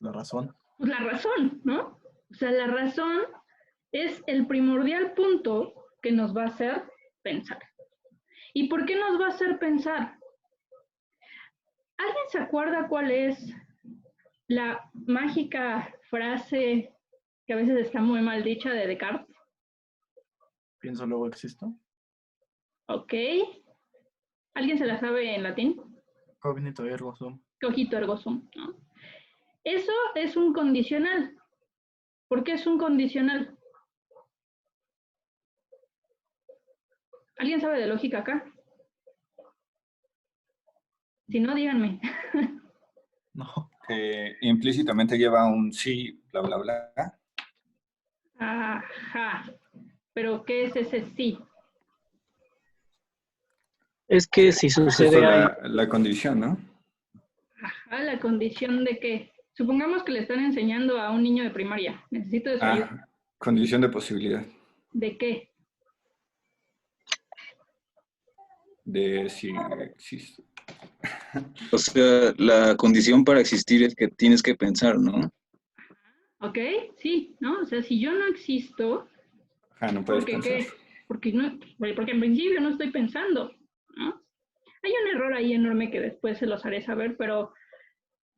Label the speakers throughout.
Speaker 1: La razón.
Speaker 2: Pues la razón, ¿no? O sea, la razón es el primordial punto que nos va a hacer pensar. ¿Y por qué nos va a hacer pensar? ¿Alguien se acuerda cuál es la mágica frase que a veces está muy mal dicha de Descartes?
Speaker 1: Pienso, luego existo.
Speaker 2: Ok. ¿Alguien se la sabe en latín?
Speaker 1: Cognito ergo sum.
Speaker 2: Cogito ergo sum, ¿no? Eso es un condicional. ¿Por qué es un condicional? ¿Alguien sabe de lógica acá? Si no, díganme.
Speaker 1: No.
Speaker 3: Implícitamente lleva un sí, bla, bla, bla.
Speaker 2: Ajá. ¿Pero qué es ese sí?
Speaker 4: Es que si
Speaker 3: Justo
Speaker 4: sucede algo,
Speaker 3: la condición, ¿no?
Speaker 2: Ajá, la condición de que, supongamos que le están enseñando a un niño de primaria, necesito de su ayuda.
Speaker 3: Condición de posibilidad.
Speaker 2: ¿De qué?
Speaker 3: De si existe.
Speaker 5: O sea, la condición para existir es que tienes que pensar, ¿no?
Speaker 2: ¿Ok? Sí, ¿no? O sea, si yo no existo,
Speaker 3: No puedes
Speaker 2: ¿por qué
Speaker 3: pensar.
Speaker 2: qué? Porque en principio no estoy pensando, ¿no? Hay un error ahí enorme que después se los haré saber, pero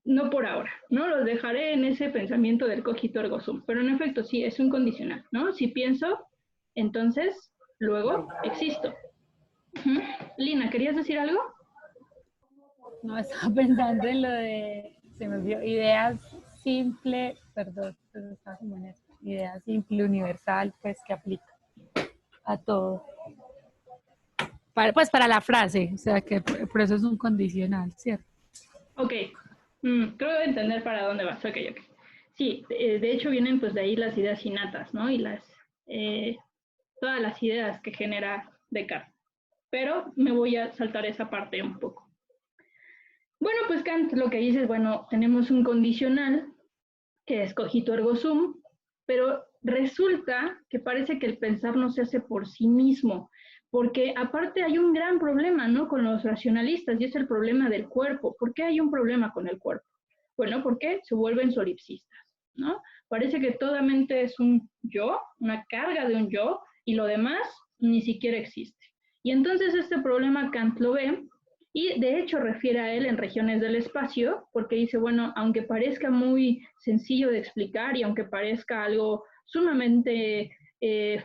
Speaker 2: no por ahora, ¿no? Los dejaré en ese pensamiento del cogito ergo sum. Pero en efecto, sí, es un condicional, ¿no? Si pienso, entonces, luego existo. Lina, ¿querías decir algo?
Speaker 6: No, estaba pensando en lo de, se me olvidó, idea simple, perdón, pues estaba como en eso, idea simple, universal, pues que aplica a todo. Pues para la frase, o sea que por eso es un condicional, ¿cierto?
Speaker 2: Ok, creo entender para dónde vas. Ok. Sí, de hecho vienen pues de ahí las ideas innatas, ¿no? Y todas las ideas que genera Descartes. Pero me voy a saltar esa parte un poco. Bueno, pues Kant lo que dice es, bueno, tenemos un condicional que es cogito ergo sum, pero resulta que parece que el pensar no se hace por sí mismo, porque aparte hay un gran problema, ¿no? Con los racionalistas, y es el problema del cuerpo. ¿Por qué hay un problema con el cuerpo? Bueno, porque se vuelven solipsistas, ¿no? Parece que toda mente es un yo, una carga de un yo, y lo demás ni siquiera existe. Y entonces este problema Kant lo ve, y de hecho refiere a él en regiones del espacio, porque dice, bueno, aunque parezca muy sencillo de explicar y aunque parezca algo sumamente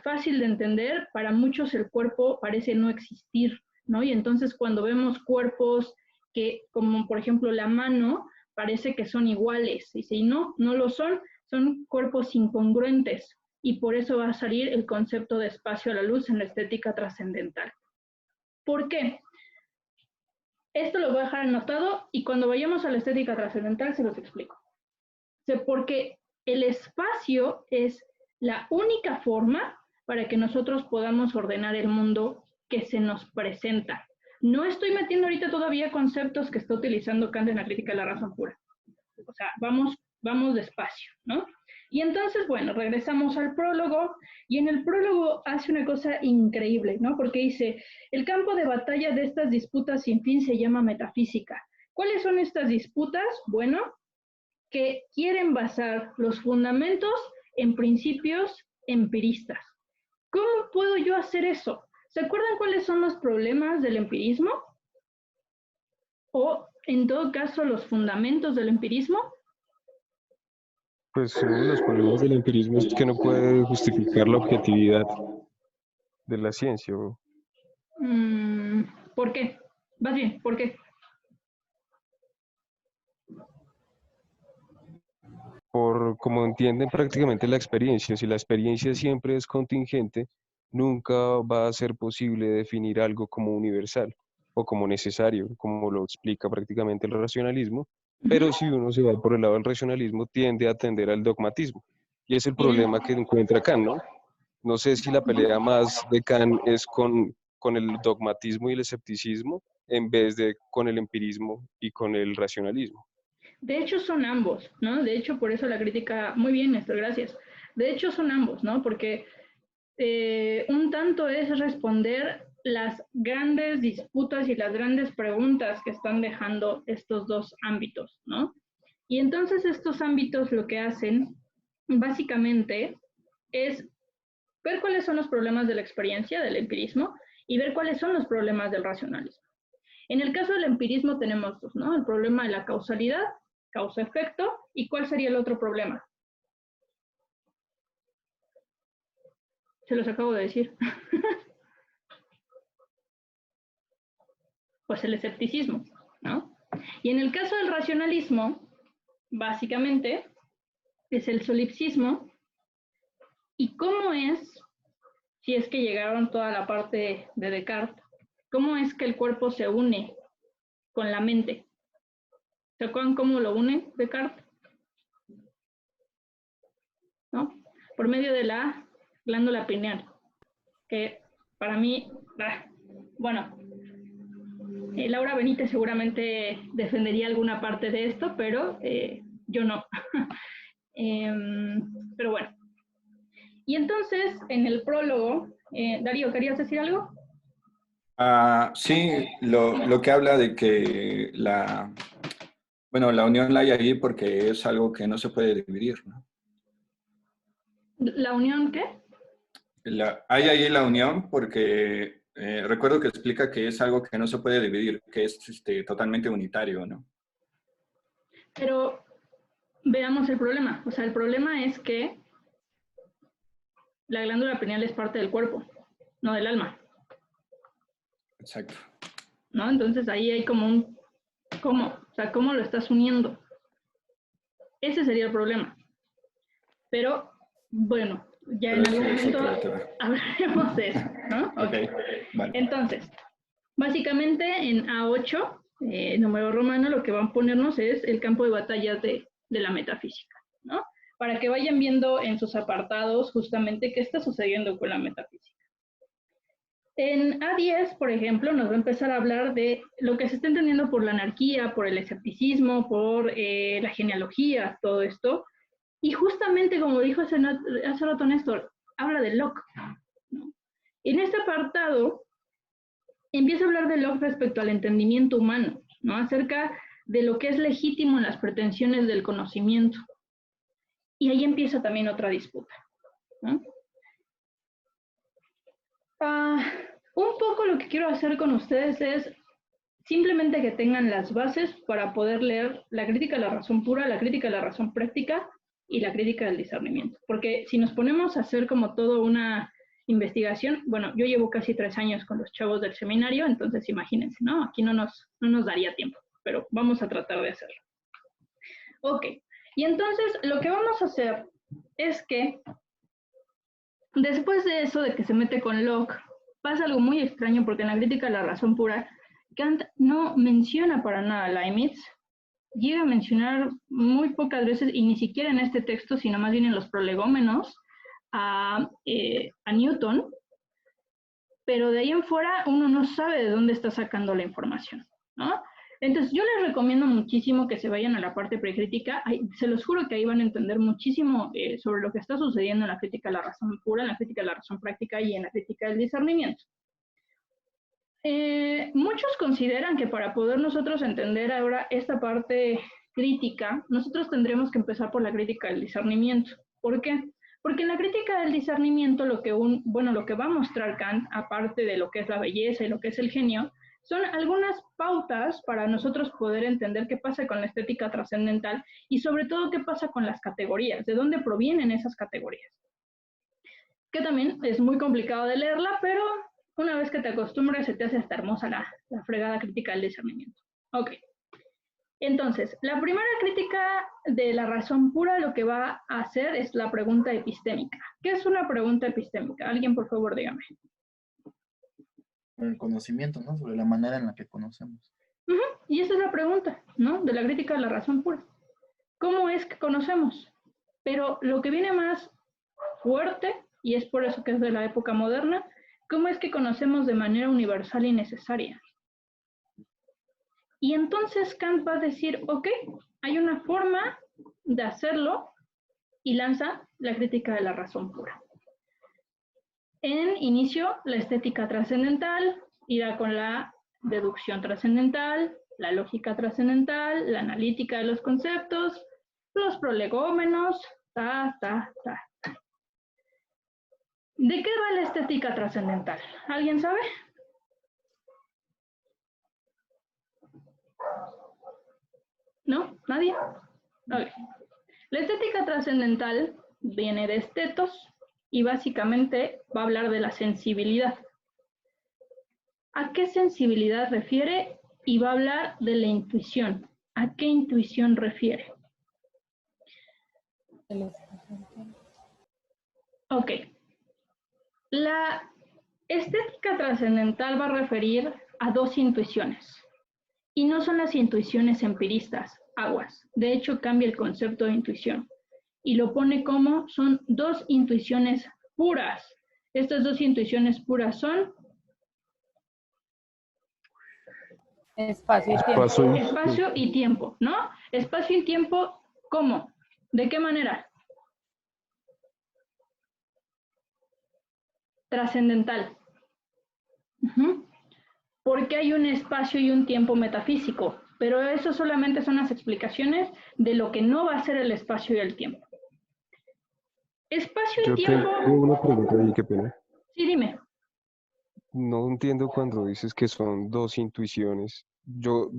Speaker 2: fácil de entender, para muchos el cuerpo parece no existir, ¿no? Y entonces cuando vemos cuerpos que, como por ejemplo la mano, parece que son iguales, dice, y no lo son, son cuerpos incongruentes, y por eso va a salir el concepto de espacio a la luz en la estética trascendental. ¿Por qué? Esto lo voy a dejar anotado y cuando vayamos a la estética trascendental se los explico. O sea, porque el espacio es la única forma para que nosotros podamos ordenar el mundo que se nos presenta. No estoy metiendo ahorita todavía conceptos que está utilizando Kant en la crítica de la razón pura. O sea, vamos despacio, ¿no? Y entonces, bueno, regresamos al prólogo, y en el prólogo hace una cosa increíble, ¿no? Porque dice, el campo de batalla de estas disputas sin fin se llama metafísica. ¿Cuáles son estas disputas? Bueno, que quieren basar los fundamentos en principios empiristas. ¿Cómo puedo yo hacer eso? ¿Se acuerdan cuáles son los problemas del empirismo? O, en todo caso, los fundamentos del empirismo.
Speaker 7: Pues uno de los problemas del empirismo es que no puede justificar la objetividad de la ciencia.
Speaker 2: ¿Por qué? Más bien, ¿por qué?
Speaker 7: Por como entienden prácticamente la experiencia, si la experiencia siempre es contingente, nunca va a ser posible definir algo como universal o como necesario, como lo explica prácticamente el racionalismo, pero si uno se va por el lado del racionalismo, tiende a tender al dogmatismo. Y es el problema que encuentra Kant, ¿no? No sé si la pelea más de Kant es con el dogmatismo y el escepticismo en vez de con el empirismo y con el racionalismo.
Speaker 2: De hecho son ambos, ¿no? De hecho por eso la crítica, muy bien Néstor, gracias. De hecho son ambos, ¿no? Porque un tanto es responder las grandes disputas y las grandes preguntas que están dejando estos dos ámbitos, ¿no? Y entonces estos ámbitos lo que hacen, básicamente, es ver cuáles son los problemas de la experiencia, del empirismo, y ver cuáles son los problemas del racionalismo. En el caso del empirismo tenemos dos, ¿no? El problema de la causalidad, causa-efecto, y ¿cuál sería el otro problema? Se los acabo de decir. Pues el escepticismo, ¿no? Y en el caso del racionalismo, básicamente, es el solipsismo. ¿Y cómo es, si es que llegaron toda la parte de Descartes, cómo es que el cuerpo se une con la mente? ¿Se acuerdan cómo lo une Descartes? ¿No? Por medio de la glándula pineal, que para mí, bueno, Laura Benítez seguramente defendería alguna parte de esto, pero yo no. Pero bueno. Y entonces, en el prólogo, Darío, ¿querías decir algo?
Speaker 3: Sí, lo que habla de que la unión la hay ahí porque es algo que no se puede dividir, ¿no?
Speaker 2: ¿La unión qué?
Speaker 3: Hay ahí la unión porque recuerdo que explica que es algo que no se puede dividir, que es totalmente unitario, ¿no?
Speaker 2: Pero veamos el problema. O sea, el problema es que la glándula pineal es parte del cuerpo, no del alma.
Speaker 3: Exacto.
Speaker 2: ¿No? Entonces ahí hay como un... ¿Cómo? O sea, ¿cómo lo estás uniendo? Ese sería el problema. Pero, bueno, ya en algún momento hablaremos de eso, ¿no?
Speaker 3: Okay. Vale.
Speaker 2: Entonces, básicamente en A8, número romano, lo que van a ponernos es el campo de batallas de la metafísica, ¿no? Para que vayan viendo en sus apartados justamente qué está sucediendo con la metafísica. En A10, por ejemplo, nos va a empezar a hablar de lo que se está entendiendo por la anarquía, por el escepticismo, por la genealogía, todo esto. Y justamente, como dijo hace rato Néstor, habla de Locke, ¿no? En este apartado, empieza a hablar de Locke respecto al entendimiento humano, ¿no? Acerca de lo que es legítimo en las pretensiones del conocimiento. Y ahí empieza también otra disputa, ¿no? Un poco lo que quiero hacer con ustedes es simplemente que tengan las bases para poder leer la crítica de la razón pura, la crítica de la razón práctica y la crítica del discernimiento. Porque si nos ponemos a hacer como toda una investigación, bueno, yo llevo casi 3 años con los chavos del seminario, entonces imagínense, ¿no? Aquí no nos daría tiempo, pero vamos a tratar de hacerlo. Ok, y entonces lo que vamos a hacer es que después de eso, de que se mete con Locke, pasa algo muy extraño porque en la crítica de la razón pura, Kant no menciona para nada a Leibniz, llega a mencionar muy pocas veces, y ni siquiera en este texto, sino más bien en los prolegómenos, a Newton, pero de ahí en fuera uno no sabe de dónde está sacando la información, ¿no? Entonces yo les recomiendo muchísimo que se vayan a la parte precrítica, se los juro que ahí van a entender muchísimo sobre lo que está sucediendo en la crítica de la razón pura, en la crítica de la razón práctica y en la crítica del discernimiento. Muchos consideran que para poder nosotros entender ahora esta parte crítica, nosotros tendremos que empezar por la crítica del discernimiento. ¿Por qué? Porque en la crítica del discernimiento lo que va a mostrar Kant, aparte de lo que es la belleza y lo que es el genio, son algunas pautas para nosotros poder entender qué pasa con la estética trascendental y sobre todo qué pasa con las categorías, de dónde provienen esas categorías. Que también es muy complicado de leerla, pero una vez que te acostumbras se te hace hasta hermosa la fregada crítica del discernimiento. Ok. Entonces, la primera crítica de la razón pura lo que va a hacer es la pregunta epistémica. ¿Qué es una pregunta epistémica? Alguien, por favor, dígame.
Speaker 1: El conocimiento, ¿no? Sobre la manera en la que conocemos.
Speaker 2: Y esa es la pregunta, ¿no? De la crítica de la razón pura. ¿Cómo es que conocemos? Pero lo que viene más fuerte, y es por eso que es de la época moderna, ¿cómo es que conocemos de manera universal y necesaria? Y entonces Kant va a decir, ok, hay una forma de hacerlo, y lanza la crítica de la razón pura. En inicio, la estética trascendental irá con la deducción trascendental, la lógica trascendental, la analítica de los conceptos, los prolegómenos, ¿De qué va la estética trascendental? ¿Alguien sabe? ¿No? ¿Nadie? Ok. La estética trascendental viene de estetos y básicamente va a hablar de la sensibilidad. ¿A qué sensibilidad refiere? Y va a hablar de la intuición. ¿A qué intuición refiere? Ok. La estética trascendental va a referir a dos intuiciones. Y no son las intuiciones empiristas, aguas. De hecho, cambia el concepto de intuición. Y lo pone como son dos intuiciones puras. Estas dos intuiciones puras son
Speaker 6: Espacio y tiempo.
Speaker 2: espacio y tiempo, ¿no? Espacio y tiempo, ¿cómo? ¿De qué manera? Trascendental. Porque hay un espacio y un tiempo metafísico, pero eso solamente son las explicaciones de lo que no va a ser el espacio y el tiempo. Espacio y
Speaker 7: Yo
Speaker 2: tiempo...
Speaker 7: tengo una pregunta ahí, qué pena.
Speaker 2: Sí, dime.
Speaker 7: No entiendo cuando dices que son dos intuiciones. Yo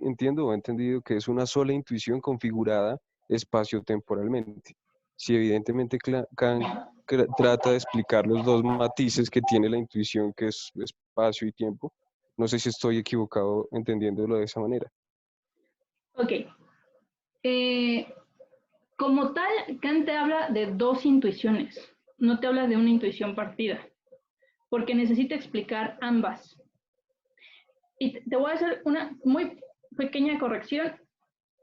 Speaker 7: entiendo o he entendido que es una sola intuición configurada espacio-temporalmente. Si evidentemente Kant trata de explicar los dos matices que tiene la intuición, que es espacio y tiempo, no sé si estoy equivocado entendiéndolo de esa manera.
Speaker 2: Ok. Como tal, Kant te habla de dos intuiciones, no te habla de una intuición partida, porque necesita explicar ambas. Y te voy a hacer una muy pequeña corrección,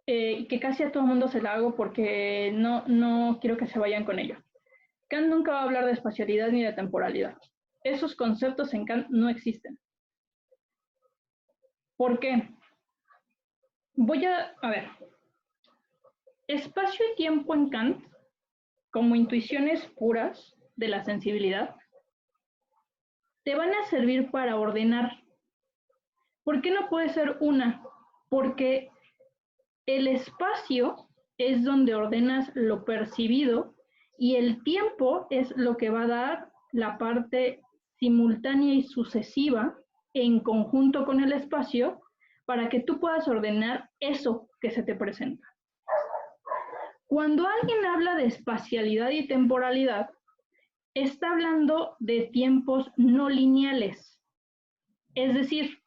Speaker 2: que casi a todo el mundo se la hago porque no quiero que se vayan con ello. Kant nunca va a hablar de espacialidad ni de temporalidad. Esos conceptos en Kant no existen. ¿Por qué? A ver. Espacio y tiempo en Kant, como intuiciones puras de la sensibilidad, te van a servir para ordenar. ¿Por qué no puede ser una? Porque el espacio es donde ordenas lo percibido y el tiempo es lo que va a dar la parte simultánea y sucesiva en conjunto con el espacio para que tú puedas ordenar eso que se te presenta. Cuando alguien habla de espacialidad y temporalidad, está hablando de tiempos no lineales. Es decir,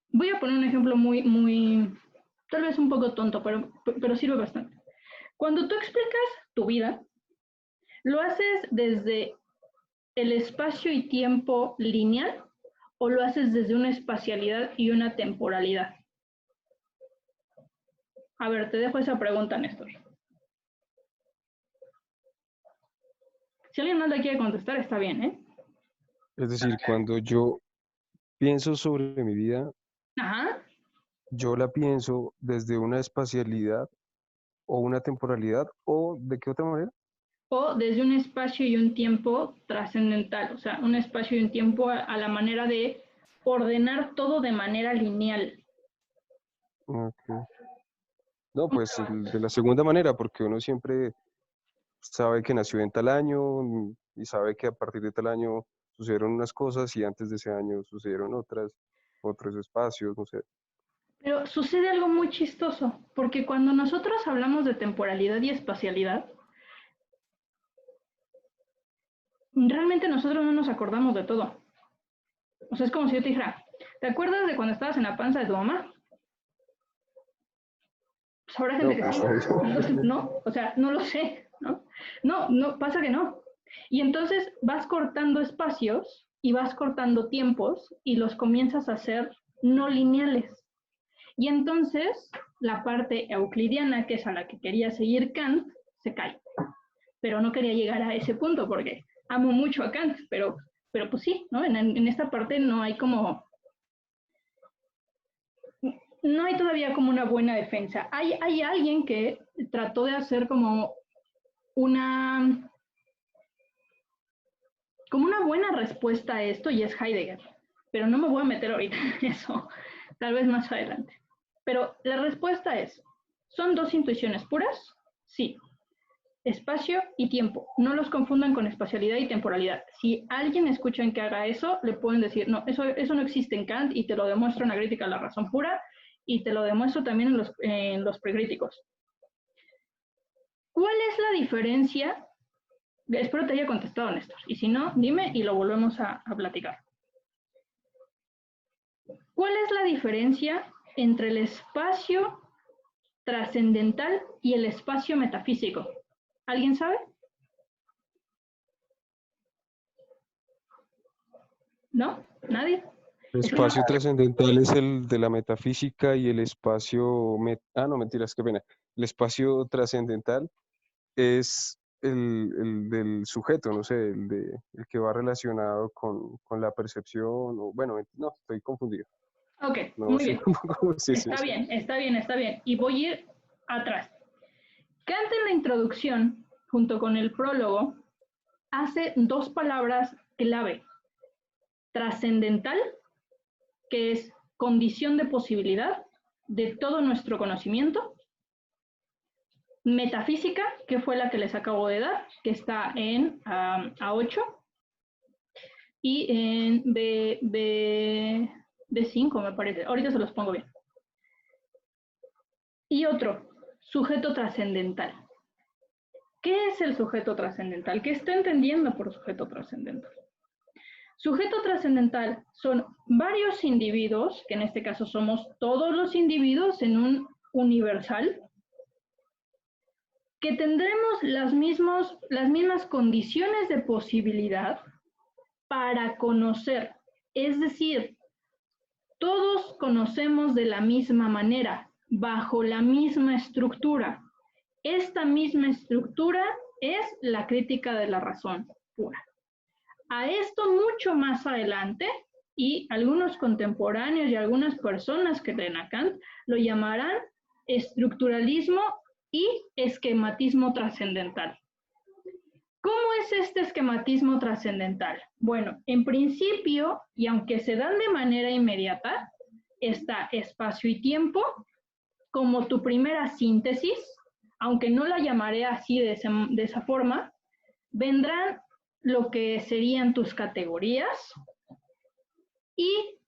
Speaker 2: voy a poner un ejemplo tal vez un poco tonto, pero sirve bastante. Cuando tú explicas tu vida, ¿lo haces desde el espacio y tiempo lineal o lo haces desde una espacialidad y una temporalidad? A ver, te dejo esa pregunta, Néstor. Si alguien más la quiere contestar, está bien, ¿eh?
Speaker 7: Es decir, cuando yo pienso sobre mi vida,
Speaker 2: Ajá.
Speaker 7: yo la pienso desde una espacialidad o una temporalidad, o ¿de qué otra manera?
Speaker 2: O desde un espacio y un tiempo trascendental, o sea, un espacio y un tiempo a la manera de ordenar todo de manera lineal.
Speaker 7: Okay. No, pues de la segunda manera, porque uno siempre sabe que nació en tal año y sabe que a partir de tal año sucedieron unas cosas y antes de ese año sucedieron otros espacios, no sé.
Speaker 2: Pero sucede algo muy chistoso, porque cuando nosotros hablamos de temporalidad y espacialidad, realmente nosotros no nos acordamos de todo. O sea, es como si yo te dijera, ¿te acuerdas de cuando estabas en la panza de tu mamá? Pues habrá gente que sí, no, o sea, no lo sé, ¿no? No, pasa que no. Y entonces vas cortando espacios y vas cortando tiempos y los comienzas a hacer no lineales. Y entonces la parte euclidiana, que es a la que quería seguir Kant, se cae. Pero no quería llegar a ese punto porque amo mucho a Kant, pero pues sí, ¿no? En esta parte no hay todavía como una buena defensa. Hay alguien que trató de hacer como como una buena respuesta a esto, y es Heidegger, pero no me voy a meter ahorita en eso, tal vez más adelante. Pero la respuesta es, ¿son dos intuiciones puras? Sí. Espacio y tiempo. No los confundan con espacialidad y temporalidad. Si alguien escuchan que haga eso, le pueden decir, no, eso no existe en Kant, y te lo demuestro en la crítica a la razón pura, y te lo demuestro también en los precríticos. ¿Cuál es la diferencia? Espero te haya contestado, Néstor. Y si no, dime y lo volvemos a platicar. ¿Cuál es la diferencia entre el espacio trascendental y el espacio metafísico? ¿Alguien sabe? ¿No? ¿Nadie?
Speaker 7: El espacio trascendental es el de la metafísica y el espacio... no, mentiras, qué pena. El espacio trascendental es el del sujeto, no sé, el que va relacionado con la percepción, o bueno, no, estoy confundido.
Speaker 2: Ok,
Speaker 7: No
Speaker 2: muy
Speaker 7: sé
Speaker 2: bien.
Speaker 7: sí,
Speaker 2: Está bien, está bien, está bien. Y voy a ir atrás. Kant en la introducción, junto con el prólogo, hace dos palabras clave. Trascendental, que es condición de posibilidad de todo nuestro conocimiento. Metafísica, que fue la que les acabo de dar, que está en A8. Y en B5, me parece. Ahorita se los pongo bien. Y otro, sujeto trascendental. ¿Qué es el sujeto trascendental? ¿Qué está entendiendo por sujeto trascendental? Sujeto trascendental son varios individuos, que en este caso somos todos los individuos en un universal, que tendremos las mismas condiciones de posibilidad para conocer. Es decir, todos conocemos de la misma manera, bajo la misma estructura. Esta misma estructura es la crítica de la razón pura. A esto mucho más adelante, y algunos contemporáneos y algunas personas que leen a Kant lo llamarán estructuralismo y esquematismo trascendental. ¿Cómo es este esquematismo trascendental? Bueno, en principio, y aunque se dan de manera inmediata, está espacio y tiempo como tu primera síntesis, aunque no la llamaré así de esa forma, vendrán lo que serían tus categorías y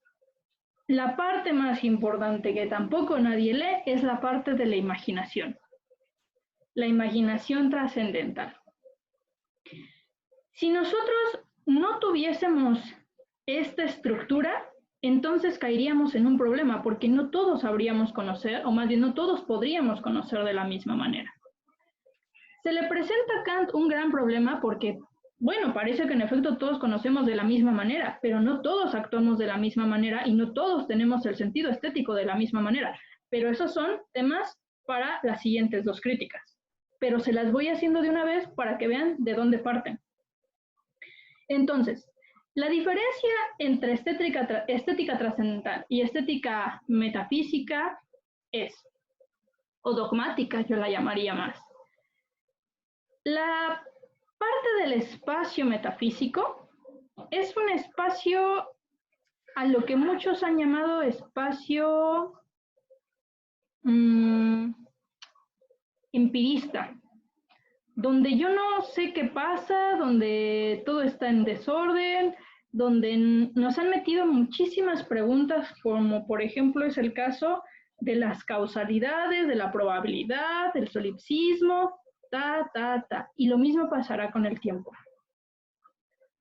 Speaker 2: la parte más importante que tampoco nadie lee es la parte de la imaginación trascendental. Si nosotros no tuviésemos esta estructura, entonces caeríamos en un problema porque no todos sabríamos conocer, o más bien no todos podríamos conocer de la misma manera. Se le presenta a Kant un gran problema porque, bueno, parece que en efecto todos conocemos de la misma manera, pero no todos actuamos de la misma manera y no todos tenemos el sentido estético de la misma manera. Pero esos son temas para las siguientes dos críticas. Pero se las voy haciendo de una vez para que vean de dónde parten. Entonces, la diferencia entre estética trascendental y estética metafísica es, o dogmática yo la llamaría más. La parte del espacio metafísico es un espacio a lo que muchos han llamado espacio empirista, donde yo no sé qué pasa, donde todo está en desorden, donde nos han metido muchísimas preguntas, como por ejemplo es el caso de las causalidades, de la probabilidad, del solipsismo, y lo mismo pasará con el tiempo.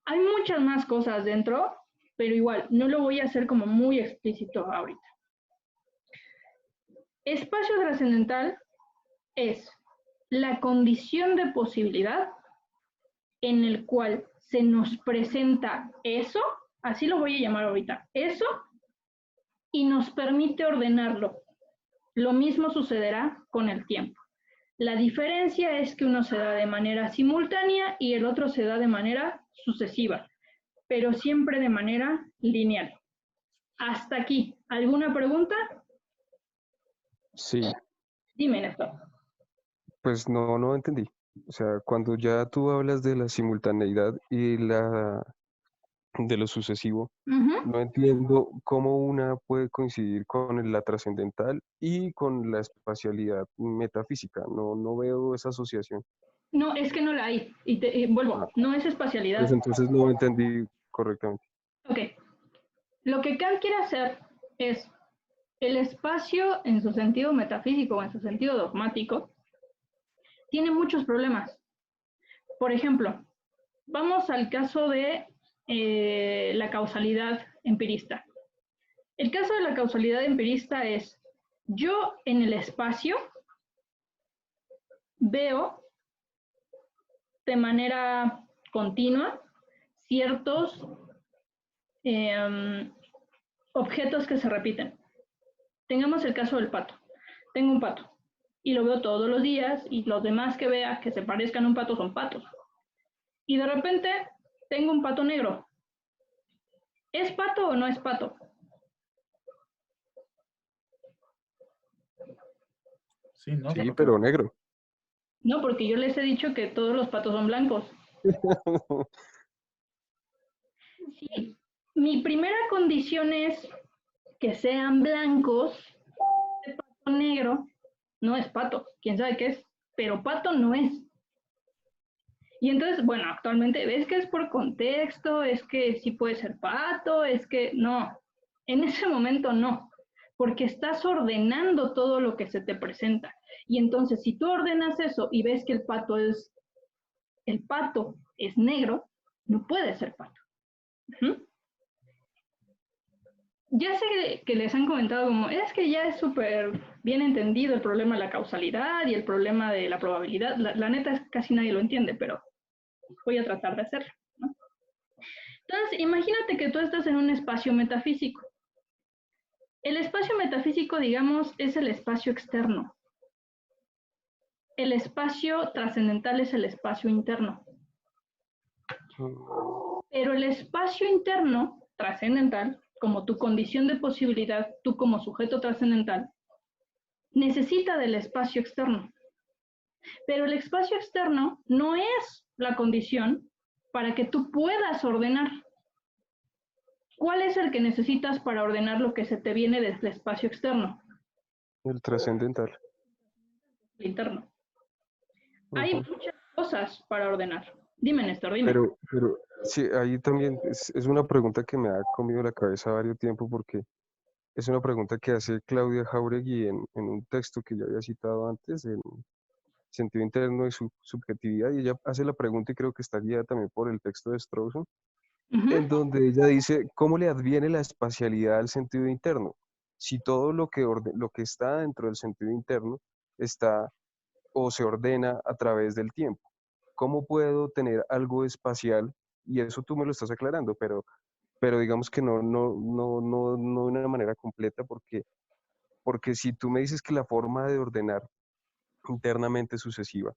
Speaker 2: Hay muchas más cosas dentro, pero igual, no lo voy a hacer como muy explícito ahorita. Espacio trascendental es la condición de posibilidad en el cual se nos presenta eso, así lo voy a llamar ahorita, eso, y nos permite ordenarlo. Lo mismo sucederá con el tiempo. La diferencia es que uno se da de manera simultánea y el otro se da de manera sucesiva, pero siempre de manera lineal. Hasta aquí, ¿alguna pregunta?
Speaker 7: Sí,
Speaker 2: Dime, Néstor.
Speaker 7: pues no entendí. O sea, cuando ya tú hablas de la simultaneidad y la de lo sucesivo,
Speaker 2: Ujú.
Speaker 7: no entiendo cómo una puede coincidir con la trascendental y con la espacialidad metafísica. No veo esa asociación.
Speaker 2: No, es que no la hay. Y
Speaker 7: Ah,
Speaker 2: vuelvo, no es
Speaker 7: pues
Speaker 2: espacialidad.
Speaker 7: entonces no entendí correctamente.
Speaker 2: Ok, lo que Kant quiere hacer es el espacio en su sentido metafísico o en su sentido dogmático tiene muchos problemas. Por ejemplo, vamos al caso de la causalidad empirista. El caso de la causalidad empirista es, yo en el espacio veo de manera continua ciertos objetos que se repiten. Tengamos el caso del pato. Tengo un pato y lo veo todos los días y los demás que vea que se parezcan a un pato son patos. Y de repente tengo un pato negro. ¿Es pato o no es pato?
Speaker 1: Sí, ¿no?
Speaker 7: Sí,
Speaker 1: Pero
Speaker 7: pero negro.
Speaker 2: No, porque yo les he dicho que todos los patos son blancos. Sí. Mi primera condición es que sean blancos. El pato negro no es pato. ¿Quién sabe qué es? Pero pato no es. Y entonces, bueno, actualmente ves que es por contexto, es que sí puede ser pato, es que no. En ese momento no, porque estás ordenando todo lo que se te presenta. Y entonces, si tú ordenas eso y ves que el pato es negro, no puede ser pato. ¿Uh-huh? Ya sé que les han comentado como, es que ya es súper bien entendido el problema de la causalidad y el problema de la probabilidad. La neta es que casi nadie lo entiende, pero voy a tratar de hacerlo, ¿no? Entonces, imagínate que tú estás en un espacio metafísico. El espacio metafísico, digamos, es el espacio externo. El espacio trascendental es el espacio interno. Pero el espacio interno, trascendental, como tu condición de posibilidad, tú como sujeto trascendental, necesita del espacio externo. Pero el espacio externo no es la condición para que tú puedas ordenar. ¿Cuál es el que necesitas para ordenar lo que se te viene desde el espacio externo?
Speaker 7: El trascendental.
Speaker 2: El interno.
Speaker 7: Ujú.
Speaker 2: Hay muchas cosas para ordenar. Dime, Néstor, dime.
Speaker 7: Pero sí, ahí también es una pregunta que me ha comido la cabeza varios tiempo porque es una pregunta que hace Claudia Jauregui en un texto que ya había citado antes, en sentido interno y subjetividad, y ella hace la pregunta y creo que está guiada también por el texto de Strawson, en donde ella dice, ¿cómo le adviene la espacialidad al sentido interno? Si todo lo que está dentro del sentido interno está o se ordena a través del tiempo. ¿Cómo puedo tener algo espacial? Y eso tú me lo estás aclarando, pero digamos que no de una manera completa, porque si tú me dices que la forma de ordenar internamente es sucesiva,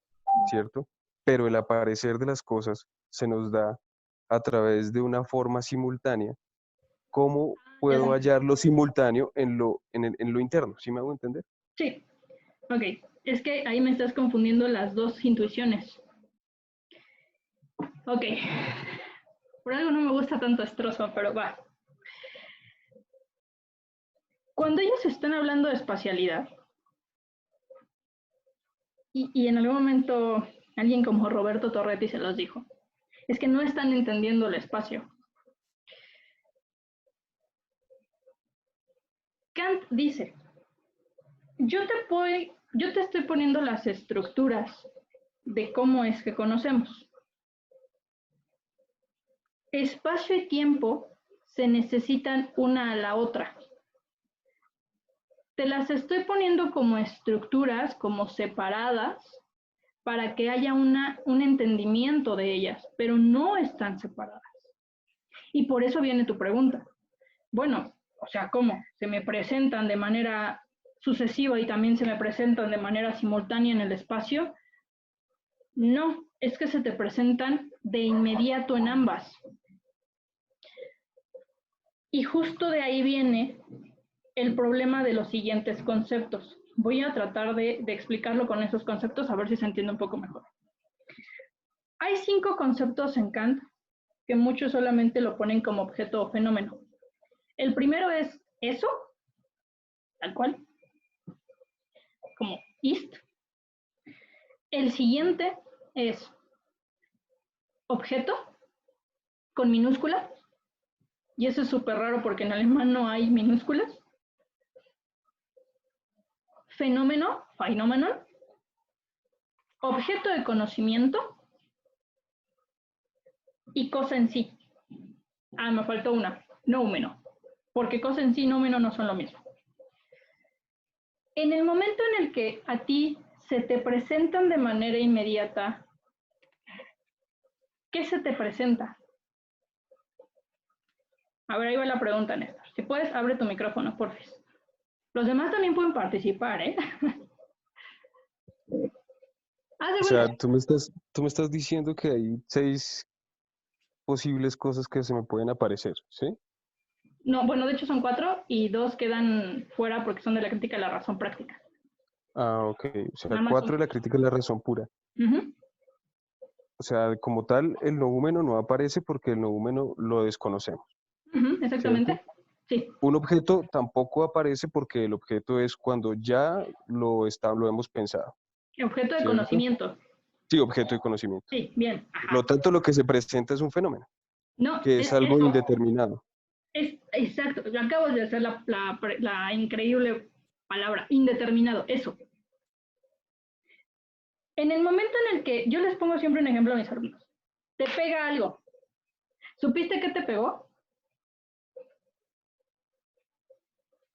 Speaker 7: ¿cierto? Pero el aparecer de las cosas se nos da a través de una forma simultánea, ¿cómo
Speaker 2: Ya
Speaker 7: puedo
Speaker 2: sé.
Speaker 7: hallar lo simultáneo en lo interno? ¿Sí me hago entender?
Speaker 2: Sí, ok. Es que ahí me estás confundiendo las dos intuiciones. Ok. Por algo no me gusta tanto Strawson, pero va. Cuando ellos están hablando de espacialidad, y en algún momento alguien como Roberto Torretti se los dijo, es que no están entendiendo el espacio. Kant dice, yo te estoy poniendo las estructuras de cómo es que conocemos. Espacio y tiempo se necesitan una a la otra. Te las estoy poniendo como estructuras, como separadas, para que haya un entendimiento de ellas, pero no están separadas. Y por eso viene tu pregunta. Bueno, o sea, ¿cómo? ¿Se me presentan de manera sucesiva y también se me presentan de manera simultánea en el espacio? No, es que se te presentan de inmediato en ambas. Y justo de ahí viene el problema de los siguientes conceptos. Voy a tratar de explicarlo con esos conceptos, a ver si se entiende un poco mejor. Hay 5 conceptos en Kant que muchos solamente lo ponen como objeto o fenómeno. El primero es eso, tal cual, como ist. El siguiente es objeto con minúscula, y eso es súper raro porque en alemán no hay minúsculas. Fenómeno, Phänomenon, objeto de conocimiento y cosa en sí. Ah, me faltó una, noumeno, porque cosa en sí y noumeno no son lo mismo. En el momento en el que a ti se te presentan de manera inmediata, ¿qué se te presenta? A ver, ahí va la pregunta, Néstor. Si puedes, abre tu micrófono, porfis. Los demás también pueden participar, ¿eh?
Speaker 7: O sea, tú me estás diciendo que hay 6 posibles cosas que se me pueden aparecer, ¿sí?
Speaker 2: No, bueno, de hecho son 4 y 2 quedan fuera porque son de la crítica de la razón práctica.
Speaker 7: Ah, ok. O sea,
Speaker 2: Nada más
Speaker 7: 4
Speaker 2: son-
Speaker 7: de la crítica es la razón pura.
Speaker 2: Ujú,
Speaker 7: O sea, como tal, el noúmeno no aparece porque el noúmeno lo desconocemos,
Speaker 2: ujú, exactamente. Sí,
Speaker 7: un objeto tampoco aparece porque el objeto es cuando ya lo hemos pensado,
Speaker 2: objeto de
Speaker 7: ¿cierto?
Speaker 2: conocimiento.
Speaker 7: Sí, objeto de conocimiento.
Speaker 2: Sí, bien.
Speaker 7: Por
Speaker 2: Ajá.
Speaker 7: lo tanto, lo que se presenta es un fenómeno,
Speaker 2: No,
Speaker 7: que es algo
Speaker 2: eso.
Speaker 7: indeterminado.
Speaker 2: Exacto. Yo acabo de hacer la increíble palabra, indeterminado. Eso. En el momento en el que yo les pongo siempre un ejemplo a mis alumnos, te pega algo. ¿Supiste qué te pegó?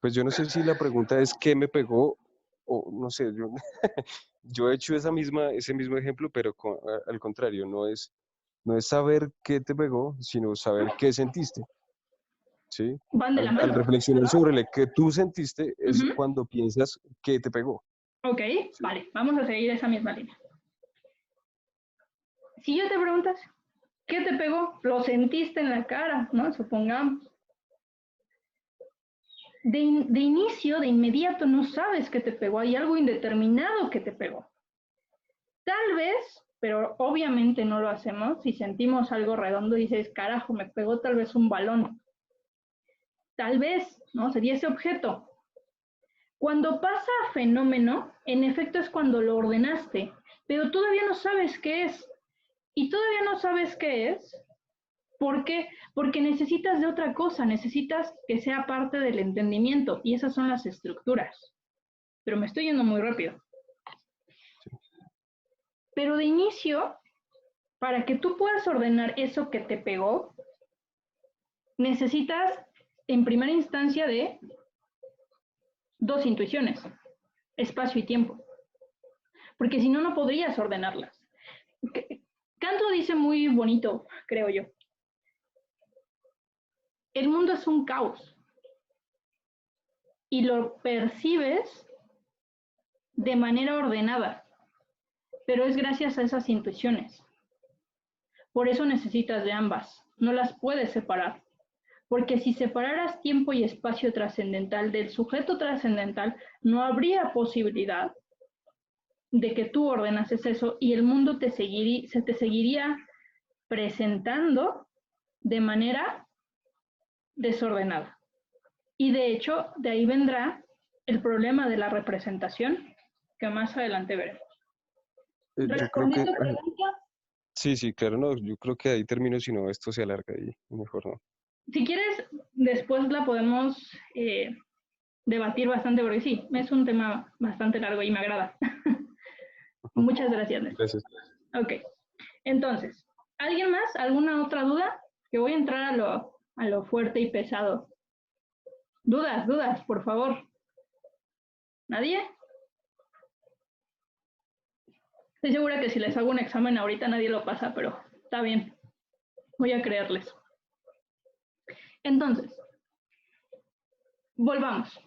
Speaker 7: Pues yo no sé si la pregunta es qué me pegó o no sé, yo, yo he hecho ese mismo ejemplo, pero al contrario, no es saber qué te pegó, sino saber qué sentiste, ¿sí?
Speaker 2: Van de la
Speaker 7: Al
Speaker 2: mano.
Speaker 7: reflexionar sobre lo que tú sentiste es
Speaker 2: Ujú.
Speaker 7: cuando piensas qué te pegó.
Speaker 2: Ok, vale, vamos a seguir esa misma línea. Si yo te preguntas, ¿qué te pegó? Lo sentiste en la cara, ¿no? Supongamos. De inicio, de inmediato, no sabes qué te pegó. Hay algo indeterminado que te pegó. Tal vez, pero obviamente no lo hacemos, si sentimos algo redondo y dices, carajo, me pegó tal vez un balón. Tal vez, ¿no? Sería ese objeto. Cuando pasa a fenómeno, en efecto es cuando lo ordenaste, pero todavía no sabes qué es. Y todavía no sabes qué es. ¿Por qué? Porque necesitas de otra cosa, necesitas que sea parte del entendimiento, y esas son las estructuras. Pero me estoy yendo muy rápido. Pero de inicio, para que tú puedas ordenar eso que te pegó, necesitas en primera instancia de 2 intuiciones, espacio y tiempo. Porque si no, no podrías ordenarlas. Kant lo dice muy bonito, creo yo. El mundo es un caos y lo percibes de manera ordenada, pero es gracias a esas intuiciones. Por eso necesitas de ambas, no las puedes separar, porque si separaras tiempo y espacio trascendental del sujeto trascendental, no habría posibilidad de que tú ordenases eso y el mundo se te seguiría presentando de manera desordenada. Y de hecho, de ahí vendrá el problema de la representación, que más adelante veremos.
Speaker 7: Yo creo que,
Speaker 2: Respondiendo a tu pregunta,
Speaker 7: sí, claro, no, yo creo que ahí termino, si no, esto se alarga y mejor no.
Speaker 2: si quieres, después la podemos debatir bastante, porque sí, es un tema bastante largo y me agrada. Muchas gracias, Néstor.
Speaker 7: Gracias.
Speaker 2: Ok, entonces, ¿alguien más? ¿Alguna otra duda? Que voy a entrar a lo fuerte y pesado. Dudas, por favor. ¿Nadie? Estoy segura que si les hago un examen ahorita nadie lo pasa, pero está bien. Voy a creerles. Entonces, volvamos.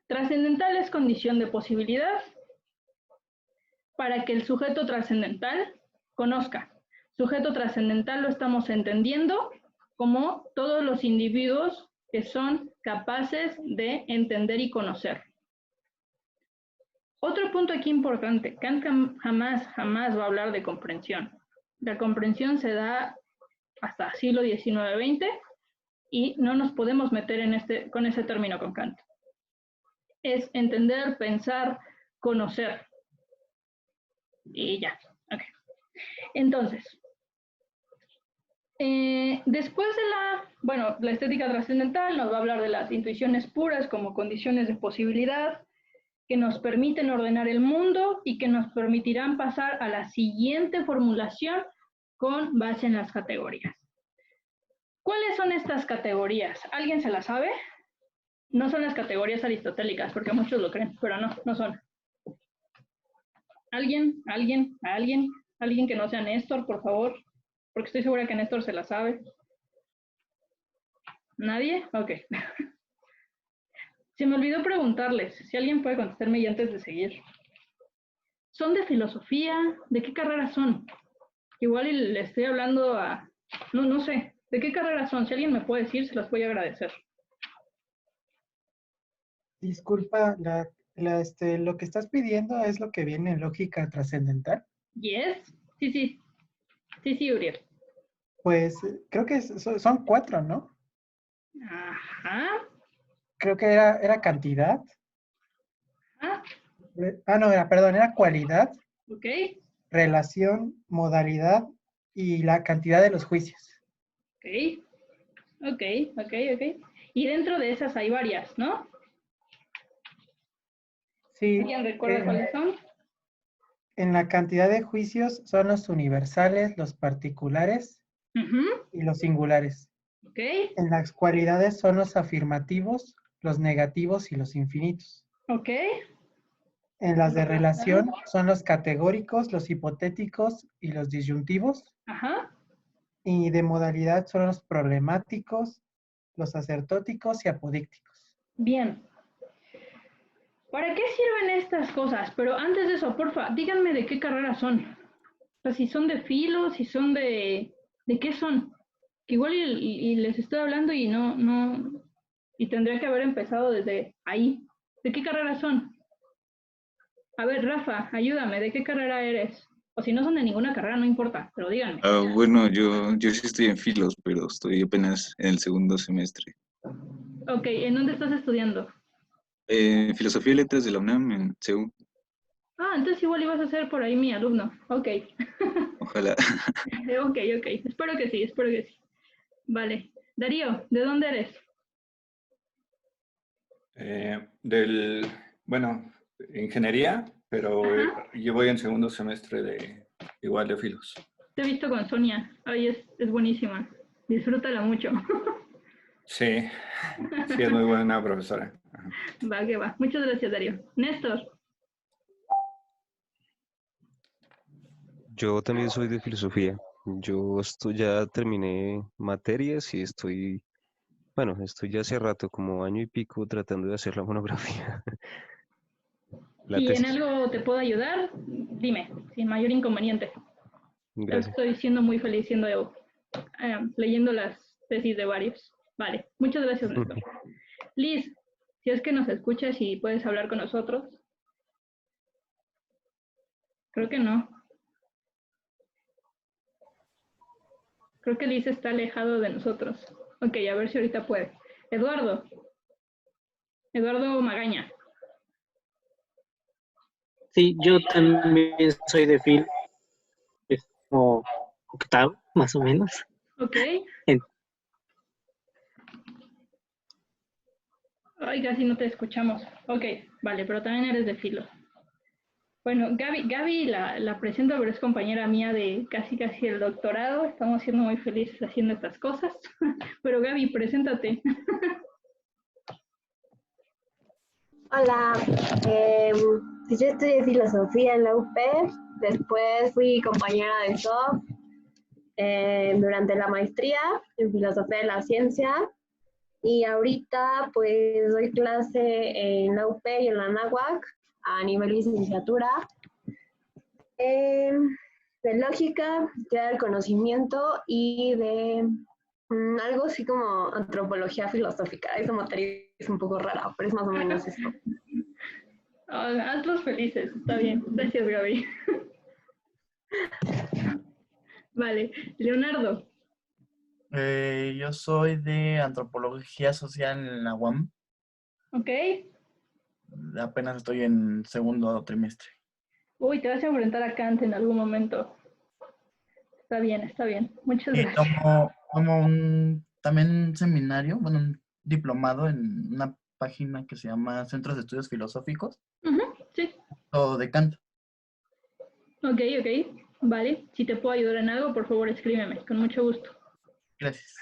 Speaker 2: Trascendental es condición de posibilidad para que el sujeto trascendental conozca. Sujeto trascendental lo estamos entendiendo como todos los individuos que son capaces de entender y conocer. Otro punto aquí importante, Kant jamás va a hablar de comprensión. La comprensión se da hasta siglo XIX-XX, y no nos podemos meter con ese término con Kant. Es entender, pensar, conocer. Y ya. Okay. Entonces, después de la estética trascendental nos va a hablar de las intuiciones puras como condiciones de posibilidad que nos permiten ordenar el mundo y que nos permitirán pasar a la siguiente formulación con base en las categorías. ¿Cuáles son estas categorías? ¿Alguien se las sabe? No son las categorías aristotélicas, porque muchos lo creen, pero no son. ¿Alguien que no sea Néstor, por favor? Porque estoy segura que Néstor se la sabe. ¿Nadie? Ok. Se me olvidó preguntarles, si alguien puede contestarme y antes de seguir. ¿Son de filosofía? ¿De qué carrera son? Igual le estoy hablando a... No sé. ¿De qué carrera son? Si alguien me puede decir, se las voy a agradecer.
Speaker 4: Disculpa, lo que estás pidiendo es lo que viene en lógica trascendental.
Speaker 2: Yes. Sí, Uriel.
Speaker 4: Pues creo que son 4, ¿no?
Speaker 2: Ajá.
Speaker 4: Creo que era cantidad.
Speaker 2: Ah,
Speaker 4: era cualidad,
Speaker 2: ok.
Speaker 4: relación, modalidad y la cantidad de los juicios.
Speaker 2: Ok. Y dentro de esas hay varias, ¿no?
Speaker 4: Sí.
Speaker 2: ¿Alguien recuerda cuáles son?
Speaker 4: En la cantidad de juicios son los universales, los particulares y los singulares.
Speaker 2: Ok.
Speaker 4: En las cualidades son los afirmativos, los negativos y los infinitos.
Speaker 2: Ok.
Speaker 4: En las de relación son los categóricos, los hipotéticos y los disyuntivos.
Speaker 2: Ajá.
Speaker 4: Y de modalidad son los problemáticos, los asertóticos y apodícticos.
Speaker 2: Bien. ¿Para qué sirven estas cosas? Pero antes de eso, porfa, díganme de qué carrera son. O sea, si son de filo, si son de... ¿De qué son? Que igual y les estoy hablando y no... Y tendría que haber empezado desde ahí. ¿De qué carrera son? A ver, Rafa, ayúdame, ¿de qué carrera eres? O si no son de ninguna carrera, no importa, pero díganme.
Speaker 5: Bueno, yo sí estoy en filos, pero estoy apenas en el segundo semestre.
Speaker 2: Ok, ¿en dónde estás estudiando?
Speaker 5: Filosofía y Letras de la UNAM en CEU.
Speaker 2: Ah, entonces igual ibas a ser por ahí mi alumno. Ok.
Speaker 5: Ojalá.
Speaker 2: Ok. Espero que sí. Vale. Darío, ¿de dónde eres?
Speaker 3: Ingeniería, pero yo voy en segundo semestre de filos.
Speaker 2: Te he visto con Sonia. Ay, es buenísima. Disfrútala mucho.
Speaker 3: Sí, es muy buena profesora. Ajá.
Speaker 2: Va, que va. Muchas gracias, Darío. Néstor.
Speaker 7: Yo también soy de filosofía. Ya terminé materias y estoy ya hace rato, como año y pico, tratando de hacer la monografía.
Speaker 2: Si en algo te puedo ayudar, dime, sin mayor inconveniente.
Speaker 7: Gracias.
Speaker 2: Estoy siendo muy feliz leyendo las tesis de varios. Vale, muchas gracias, Néstor. Liz, si es que nos escuchas y puedes hablar con nosotros. Creo que no. Creo que Liz está alejado de nosotros. Ok, a ver si ahorita puede. Eduardo Magaña.
Speaker 8: Sí, yo también soy de fil, es como octavo, más o menos.
Speaker 2: Ok. Ay, casi no te escuchamos. Ok, vale, pero también eres de filo. Bueno, Gaby la presento, pero es compañera mía de casi el doctorado. Estamos siendo muy felices haciendo estas cosas. Pero Gaby, preséntate.
Speaker 9: Hola, yo estudié filosofía en la UP, después fui compañera de SOF durante la maestría en filosofía de la ciencia y ahorita pues doy clase en la UP y en la NAWAC a nivel licenciatura de lógica, teoría del conocimiento y de algo así como antropología filosófica. Esa materia es un poco rara, pero es más o menos esto.
Speaker 2: Hazlos felices, está bien. Gracias, Gaby. Vale, Leonardo.
Speaker 1: Yo soy de antropología social en la UAM.
Speaker 2: Ok.
Speaker 1: Apenas estoy en segundo trimestre.
Speaker 2: Uy, te vas a enfrentar a Kant en algún momento. Está bien, está bien. Muchas
Speaker 1: Y
Speaker 2: gracias.
Speaker 1: tomo también un seminario, bueno, un diplomado en una página que se llama Centros de Estudios Filosóficos,
Speaker 2: Sí.
Speaker 1: o de Kant.
Speaker 2: Ok, ok. Vale. Si te puedo ayudar en algo, por favor, escríbeme. Con mucho gusto.
Speaker 1: Gracias.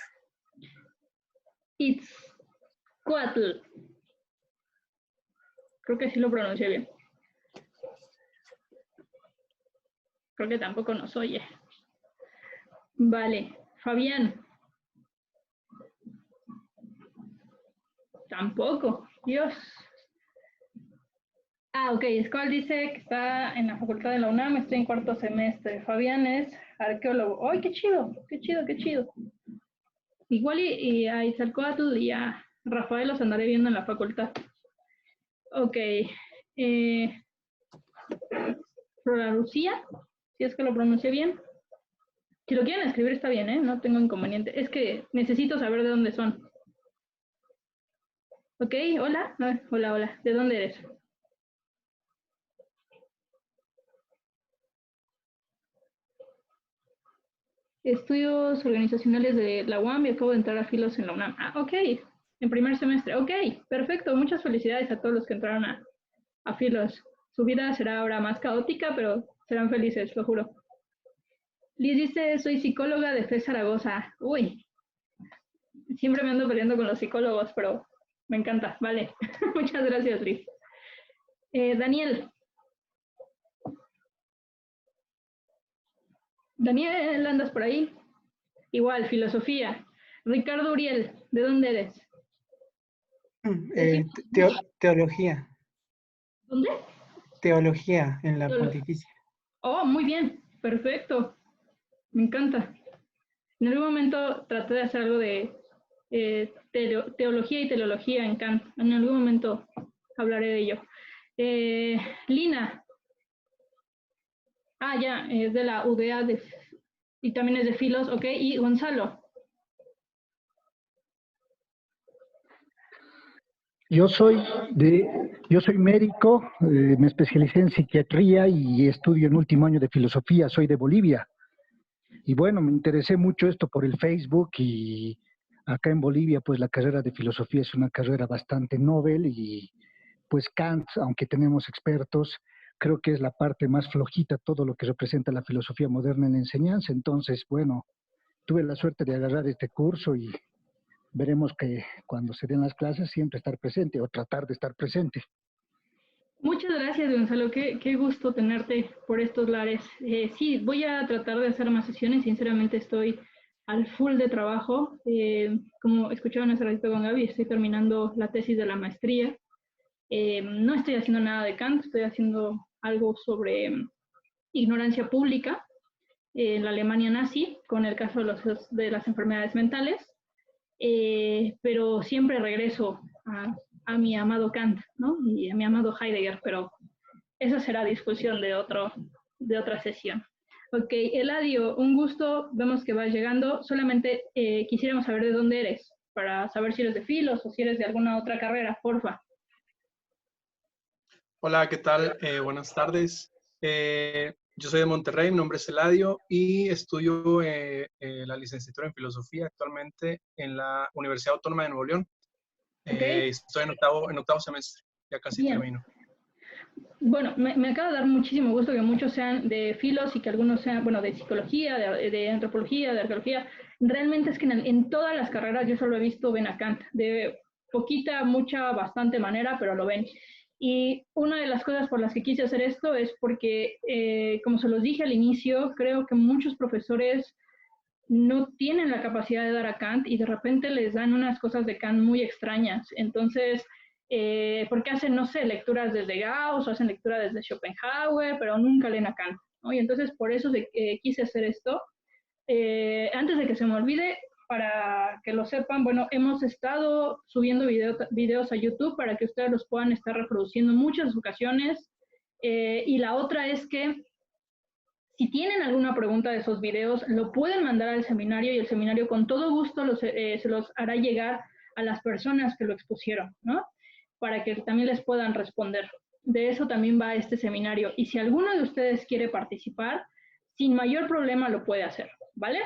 Speaker 2: Itzcoatl. Creo que sí lo pronuncié bien. Creo que tampoco nos oye. Vale. Fabián. Tampoco. Dios. Ah, ok. Skull dice que está en la facultad de la UNAM, estoy en cuarto semestre. Fabián es arqueólogo. ¡Ay, qué chido! ¡Qué chido, qué chido! Igual y a Itzcoatl y a Rafael los andaré viendo en la facultad. Ok. Flora Lucía, si es que lo pronuncié bien. Si lo quieren escribir está bien, ¿eh? No tengo inconveniente. Es que necesito saber de dónde son. Ok, hola. Hola, hola. ¿De dónde eres? Estudios organizacionales de la UAM y acabo de entrar a Filos en la UNAM. Ah, ok. En primer semestre. Ok, perfecto. Muchas felicidades a todos los que entraron a Filos. Su vida será ahora más caótica, pero serán felices, lo juro. Liz dice, soy psicóloga de FE Zaragoza. Uy, siempre me ando peleando con los psicólogos, pero me encanta. Vale. Muchas gracias, Liz. Daniel. Daniel, ¿andas por ahí? Igual, filosofía. Ricardo Uriel, ¿de dónde eres?
Speaker 4: Teología.
Speaker 2: ¿Dónde?
Speaker 4: Teología en la Pontificia.
Speaker 2: Oh, muy bien. Perfecto. Me encanta. En algún momento traté de hacer algo de teología y teleología en Kant. En algún momento hablaré de ello. Lina. Ah, ya, es de la UDA y también es de Filos, ok. Y Gonzalo.
Speaker 10: Yo soy médico, me especialicé en psiquiatría y estudio en último año de filosofía, soy de Bolivia. Y bueno, me interesé mucho esto por el Facebook y acá en Bolivia pues la carrera de filosofía es una carrera bastante novel y pues Kant, aunque tenemos expertos, creo que es la parte más flojita todo lo que representa la filosofía moderna en la enseñanza. Entonces, bueno, tuve la suerte de agarrar este curso y veremos que cuando se den las clases siempre estar presente o tratar de estar presente.
Speaker 2: Muchas gracias, Gonzalo. Qué gusto tenerte por estos lares. Sí, voy a tratar de hacer más sesiones. Sinceramente estoy al full de trabajo. Como escucharon hace ratito con Gaby, estoy terminando la tesis de la maestría. No estoy haciendo nada de Kant, estoy haciendo algo sobre ignorancia pública en la Alemania nazi, con el caso de las enfermedades mentales. Pero siempre regreso a mi amado Kant, ¿no? Y a mi amado Heidegger, pero esa será discusión de otra sesión. Ok, Eladio, un gusto, vemos que vas llegando. Solamente quisiéramos saber de dónde eres, para saber si eres de Filos o si eres de alguna otra carrera, porfa.
Speaker 11: Hola, ¿qué tal? Buenas tardes. Yo soy de Monterrey, mi nombre es Eladio y estudio la licenciatura en Filosofía actualmente en la Universidad Autónoma de Nuevo León. Estoy en octavo semestre, ya casi termino.
Speaker 2: Bueno, me acaba de dar muchísimo gusto que muchos sean de Filos y que algunos sean, bueno, de psicología, de antropología, de arqueología. Realmente es que en todas las carreras yo solo he visto ven a Kant, de poquita, mucha, bastante manera, pero lo ven. Y una de las cosas por las que quise hacer esto es porque, como se los dije al inicio, creo que muchos profesores no tienen la capacidad de dar a Kant y de repente les dan unas cosas de Kant muy extrañas. Entonces, porque hacen, no sé, lecturas desde Gauss o hacen lecturas desde Schopenhauer, pero nunca leen a Kant, ¿no? Y entonces por eso quise hacer esto. Antes de que se me olvide, para que lo sepan, bueno, hemos estado subiendo videos a YouTube para que ustedes los puedan estar reproduciendo en muchas ocasiones. Y la otra es que Si tienen alguna pregunta de esos videos, lo pueden mandar al seminario y el seminario con todo gusto se los hará llegar a las personas que lo expusieron, ¿no? Para que también les puedan responder. De eso también va este seminario. Y si alguno de ustedes quiere participar, sin mayor problema lo puede hacer, ¿vale?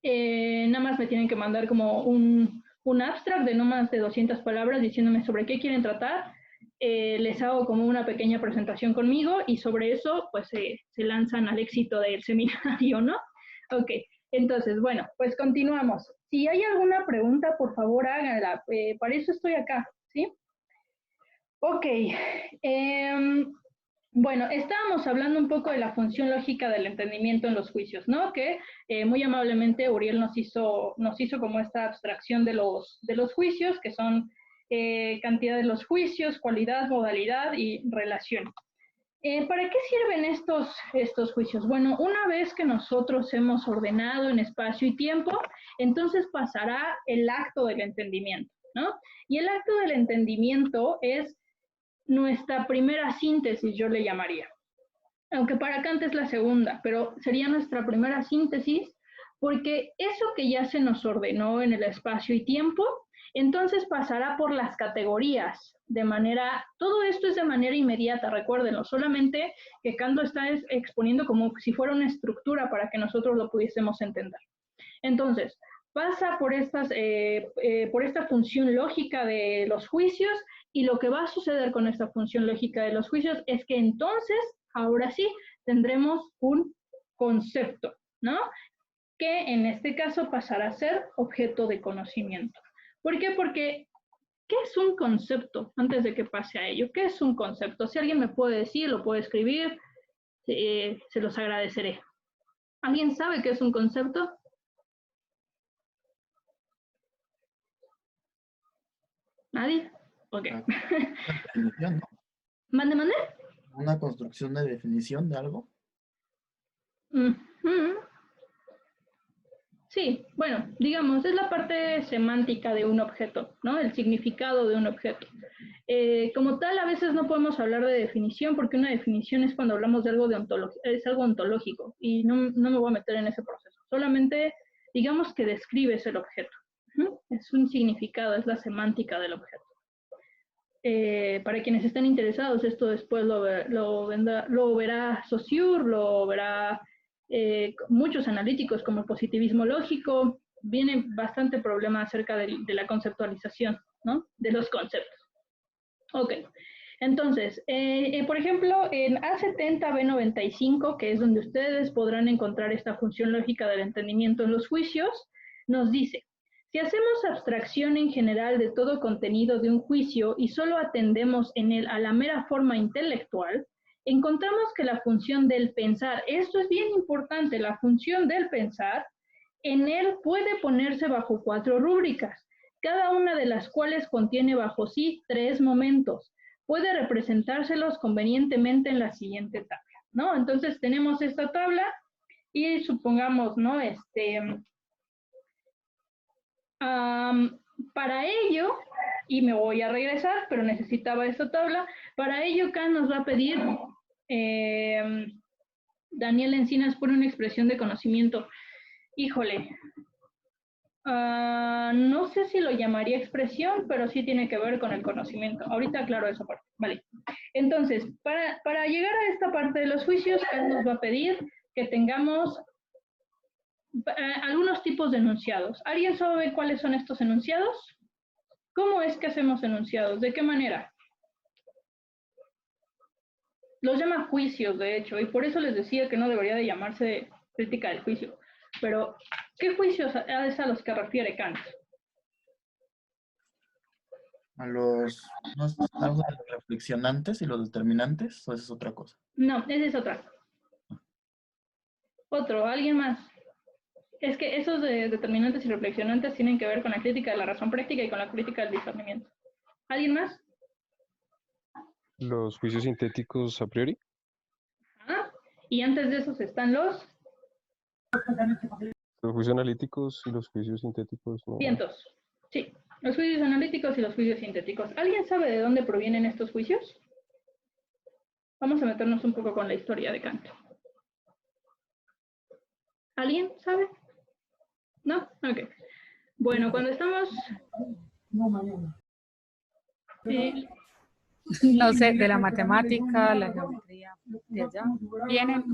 Speaker 2: Nada más me tienen que mandar como un abstract de no más de 200 palabras diciéndome sobre qué quieren tratar. Les hago como una pequeña presentación conmigo y sobre eso pues se lanzan al éxito del seminario, ¿no? Ok, entonces, bueno, pues continuamos. Si hay alguna pregunta, por favor háganla. Para eso estoy acá, ¿sí? Ok. Bueno, estábamos hablando un poco de la función lógica del entendimiento en los juicios, ¿no? Que muy amablemente Uriel nos hizo como esta abstracción de los juicios, que son cantidad de los juicios, cualidad, modalidad y relación. ¿Para qué sirven estos juicios? Bueno, una vez que nosotros hemos ordenado en espacio y tiempo, entonces pasará el acto del entendimiento, ¿no? Y el acto del entendimiento es nuestra primera síntesis, yo le llamaría. Aunque para Kant es la segunda, pero sería nuestra primera síntesis, porque eso que ya se nos ordenó en el espacio y tiempo, entonces pasará por las categorías de manera, todo esto es de manera inmediata, recuérdenlo, solamente que Kant lo está exponiendo como si fuera una estructura para que nosotros lo pudiésemos entender. Entonces, pasa por esta función lógica de los juicios, y lo que va a suceder con esta función lógica de los juicios es que entonces, ahora sí, tendremos un concepto, ¿no? Que en este caso pasará a ser objeto de conocimiento. ¿Por qué? Porque, ¿qué es un concepto? Antes de que pase a ello, ¿qué es un concepto? Si alguien me puede decir, lo puede escribir, se los agradeceré. ¿Alguien sabe qué es un concepto? ¿Nadie? Ok.
Speaker 1: Definición, ¿no?
Speaker 2: ¿Mande?
Speaker 1: Una construcción de definición de algo.
Speaker 2: Sí, bueno, digamos, es la parte semántica de un objeto, ¿no? El significado de un objeto. Como tal, a veces no podemos hablar de definición, porque una definición es cuando hablamos de algo es algo ontológico, y no me voy a meter en ese proceso. Solamente, digamos que describes el objeto. Es un significado, es la semántica del objeto. Para quienes estén interesados, esto después lo verá Saussure, lo verá muchos analíticos como el positivismo lógico. Viene bastante problema acerca de la conceptualización, ¿no? De los conceptos. Ok, entonces, por ejemplo, en A70B95, que es donde ustedes podrán encontrar esta función lógica del entendimiento en los juicios, nos dice: si hacemos abstracción en general de todo contenido de un juicio y solo atendemos en él a la mera forma intelectual, encontramos que la función del pensar, esto es bien importante, la función del pensar, en él puede ponerse bajo 4 rúbricas, cada una de las cuales contiene bajo sí 3 momentos. Puede representárselos convenientemente en la siguiente tabla, ¿no? Entonces tenemos esta tabla y supongamos, ¿no? Para ello, y me voy a regresar, pero necesitaba esta tabla, para ello Kant nos va a pedir, Daniel Encinas pone una expresión de conocimiento. Híjole, no sé si lo llamaría expresión, pero sí tiene que ver con el conocimiento. Ahorita aclaro esa parte, vale. Entonces, para llegar a esta parte de los juicios, Kant nos va a pedir que tengamos algunos tipos de enunciados. ¿Alguien sabe cuáles son estos enunciados? ¿Cómo es que hacemos enunciados? ¿De qué manera? Los llama juicios, de hecho, y por eso les decía que no debería de llamarse crítica del juicio. Pero, ¿qué juicios es a los que refiere Kant?
Speaker 1: ¿No es algo de los reflexionantes y los determinantes? ¿O esa es otra cosa?
Speaker 2: No, esa es otra. ¿Alguien más? Es que esos de determinantes y reflexionantes tienen que ver con la crítica de la razón práctica y con la crítica del discernimiento. ¿Alguien más?
Speaker 7: Los juicios sintéticos a priori.
Speaker 2: Y antes de esos están los
Speaker 7: juicios analíticos y los juicios sintéticos. No.
Speaker 2: Vientos. Sí, los juicios analíticos y los juicios sintéticos. ¿Alguien sabe de dónde provienen estos juicios? Vamos a meternos un poco con la historia de Kant. ¿Alguien sabe? ¿No? Ok. Bueno, cuando estamos...
Speaker 6: No sé, de la matemática, la geometría, de allá. Vienen,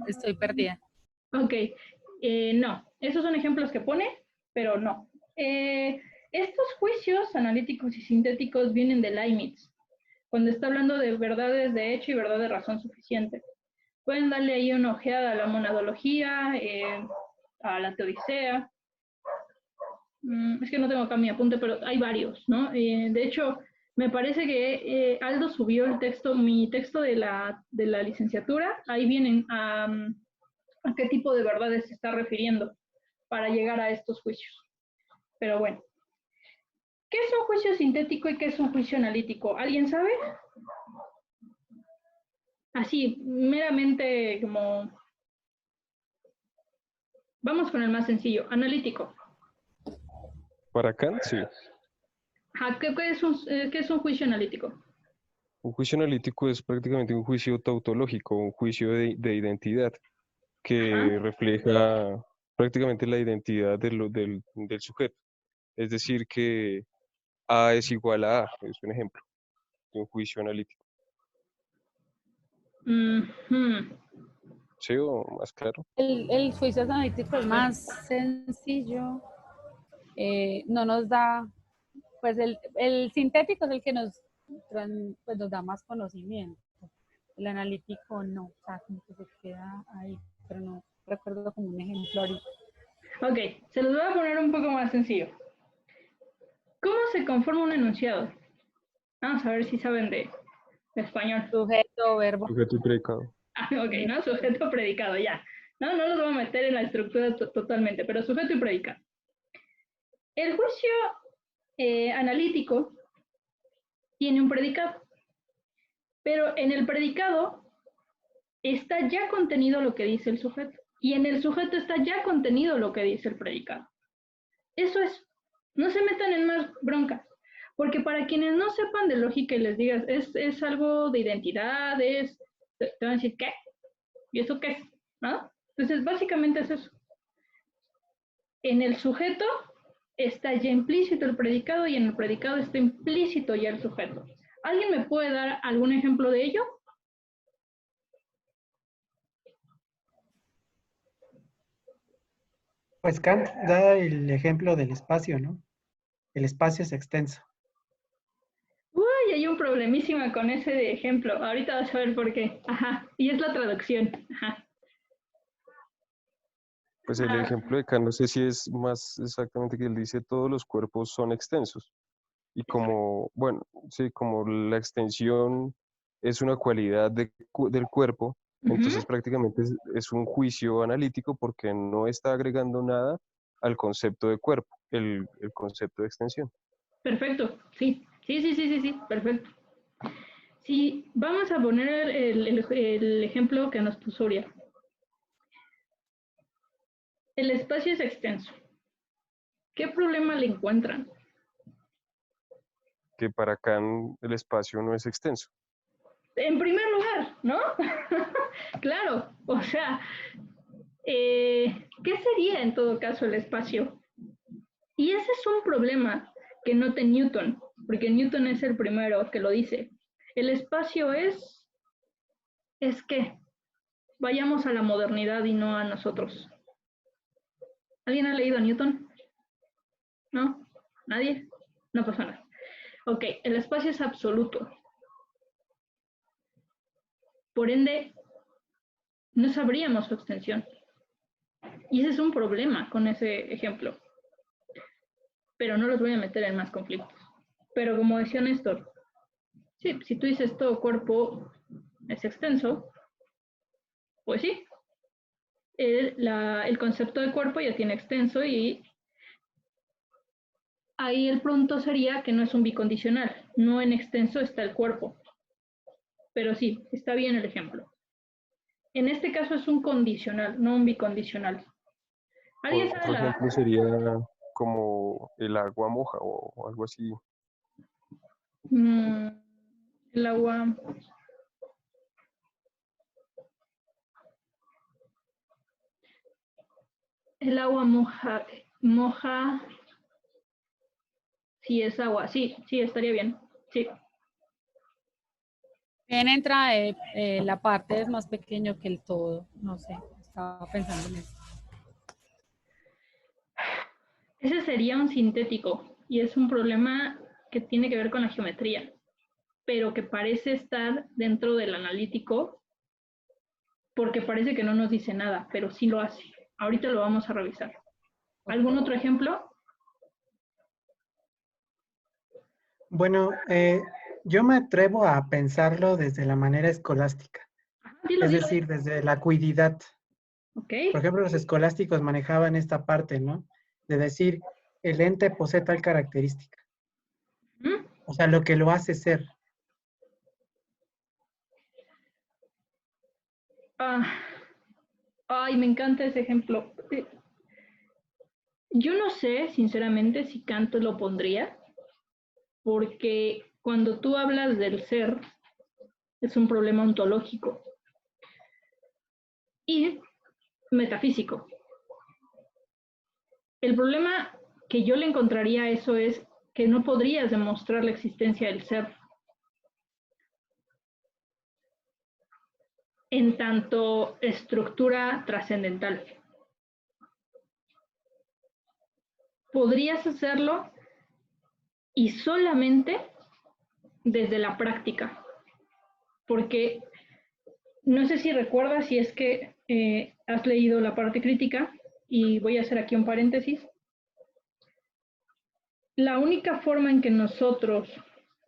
Speaker 6: estoy perdida.
Speaker 2: Ok, no, esos son ejemplos que pone, pero no. Estos juicios analíticos y sintéticos vienen de Leibniz, cuando está hablando de verdades de hecho y verdad de razón suficiente. Pueden darle ahí una ojeada a la monadología, a la teodicea. Es que no tengo acá mi apunte, pero hay varios, ¿no? De hecho, me parece que Aldo subió el texto, mi texto de la licenciatura, ahí vienen a qué tipo de verdades se está refiriendo para llegar a estos juicios. Pero bueno, ¿qué es un juicio sintético y qué es un juicio analítico? ¿Alguien sabe? Así, meramente como... Vamos con el más sencillo, analítico.
Speaker 7: Para Kant, sí.
Speaker 2: ¿Qué es un juicio analítico?
Speaker 7: Un juicio analítico es prácticamente un juicio tautológico, un juicio de identidad que refleja prácticamente la identidad del sujeto. Es decir, que A es igual a A, es un ejemplo de un juicio analítico. ¿Sí o más claro?
Speaker 6: El juicio analítico es más sencillo. No nos da, pues el sintético es el que pues nos da más conocimiento. El analítico no, o sea, como que se queda ahí, pero no recuerdo como un ejemplo ahorita.
Speaker 2: Ok, se los voy a poner un poco más sencillo. ¿Cómo se conforma un enunciado? Vamos a ver si saben de español.
Speaker 6: Sujeto, verbo.
Speaker 7: Sujeto y predicado.
Speaker 2: Ok, ¿no? Sujeto, predicado, ya. No los voy a meter en la estructura totalmente, pero sujeto y predicado. El juicio analítico tiene un predicado, pero en el predicado está ya contenido lo que dice el sujeto, y en el sujeto está ya contenido lo que dice el predicado. Eso es, no se metan en más broncas, porque para quienes no sepan de lógica y les digas, es algo de identidad, te van a decir, ¿qué? ¿Y eso qué es? ¿No? Entonces, básicamente es eso. En el sujeto está ya implícito el predicado y en el predicado está implícito ya el sujeto. ¿Alguien me puede dar algún ejemplo de ello?
Speaker 4: Pues Kant da el ejemplo del espacio, ¿no? El espacio es extenso.
Speaker 2: Uy, hay un problemísima con ese ejemplo. Ahorita vas a ver por qué. Ajá. Y es la traducción. Ajá.
Speaker 7: Pues el ejemplo de Kant, no sé si es más exactamente que él dice todos los cuerpos son extensos. Y como, bueno, sí, como la extensión es una cualidad del cuerpo, entonces prácticamente es un juicio analítico porque no está agregando nada al concepto de cuerpo, el concepto de extensión.
Speaker 2: Perfecto. Sí, perfecto. Sí, vamos a poner el ejemplo que nos puso Uriel. El espacio es extenso. ¿Qué problema le encuentran?
Speaker 7: Que para Kant el espacio no es extenso.
Speaker 2: En primer lugar, ¿no? Claro, o sea, ¿qué sería en todo caso el espacio? Y ese es un problema que note Newton, porque Newton es el primero que lo dice. El espacio es que vayamos a la modernidad y no a nosotros. ¿Alguien ha leído a Newton? ¿No? ¿Nadie? No pasa nada. Ok, el espacio es absoluto. Por ende, no sabríamos su extensión. Y ese es un problema con ese ejemplo. Pero no los voy a meter en más conflictos. Pero como decía Néstor, sí, si tú dices todo cuerpo es extenso, pues sí. El concepto de cuerpo ya tiene extenso y ahí el punto sería que no es un bicondicional. No en extenso está el cuerpo. Pero sí, está bien el ejemplo. En este caso es un condicional, no un bicondicional. ¿Alguien sabe
Speaker 7: Otro ejemplo sería como el agua moja o algo así.
Speaker 2: El agua... El agua moja, si es agua. Sí, estaría bien. Sí.
Speaker 6: Bien, entra la parte es más pequeño que el todo. No sé, estaba pensando en eso.
Speaker 2: Ese sería un sintético y es un problema que tiene que ver con la geometría, pero que parece estar dentro del analítico porque parece que no nos dice nada, pero sí lo hace. Ahorita lo vamos a revisar. ¿Algún otro ejemplo?
Speaker 4: Bueno, yo me atrevo a pensarlo desde la manera escolástica,
Speaker 2: Dilo,
Speaker 4: es
Speaker 2: dilo.
Speaker 4: decir, desde la cuididad.
Speaker 2: Ok.
Speaker 4: Por ejemplo, los escolásticos manejaban esta parte, ¿no? De decir, el ente posee tal característica. O sea, lo que lo hace ser.
Speaker 2: Ay, me encanta ese ejemplo. Yo no sé, sinceramente, si Kant lo pondría, porque cuando tú hablas del ser, es un problema ontológico y metafísico. El problema que yo le encontraría a eso es que no podrías demostrar la existencia del ser en tanto estructura trascendental. Podrías hacerlo y solamente desde la práctica, porque no sé si recuerdas, si es que has leído la parte crítica, y voy a hacer aquí un paréntesis. La única forma en que nosotros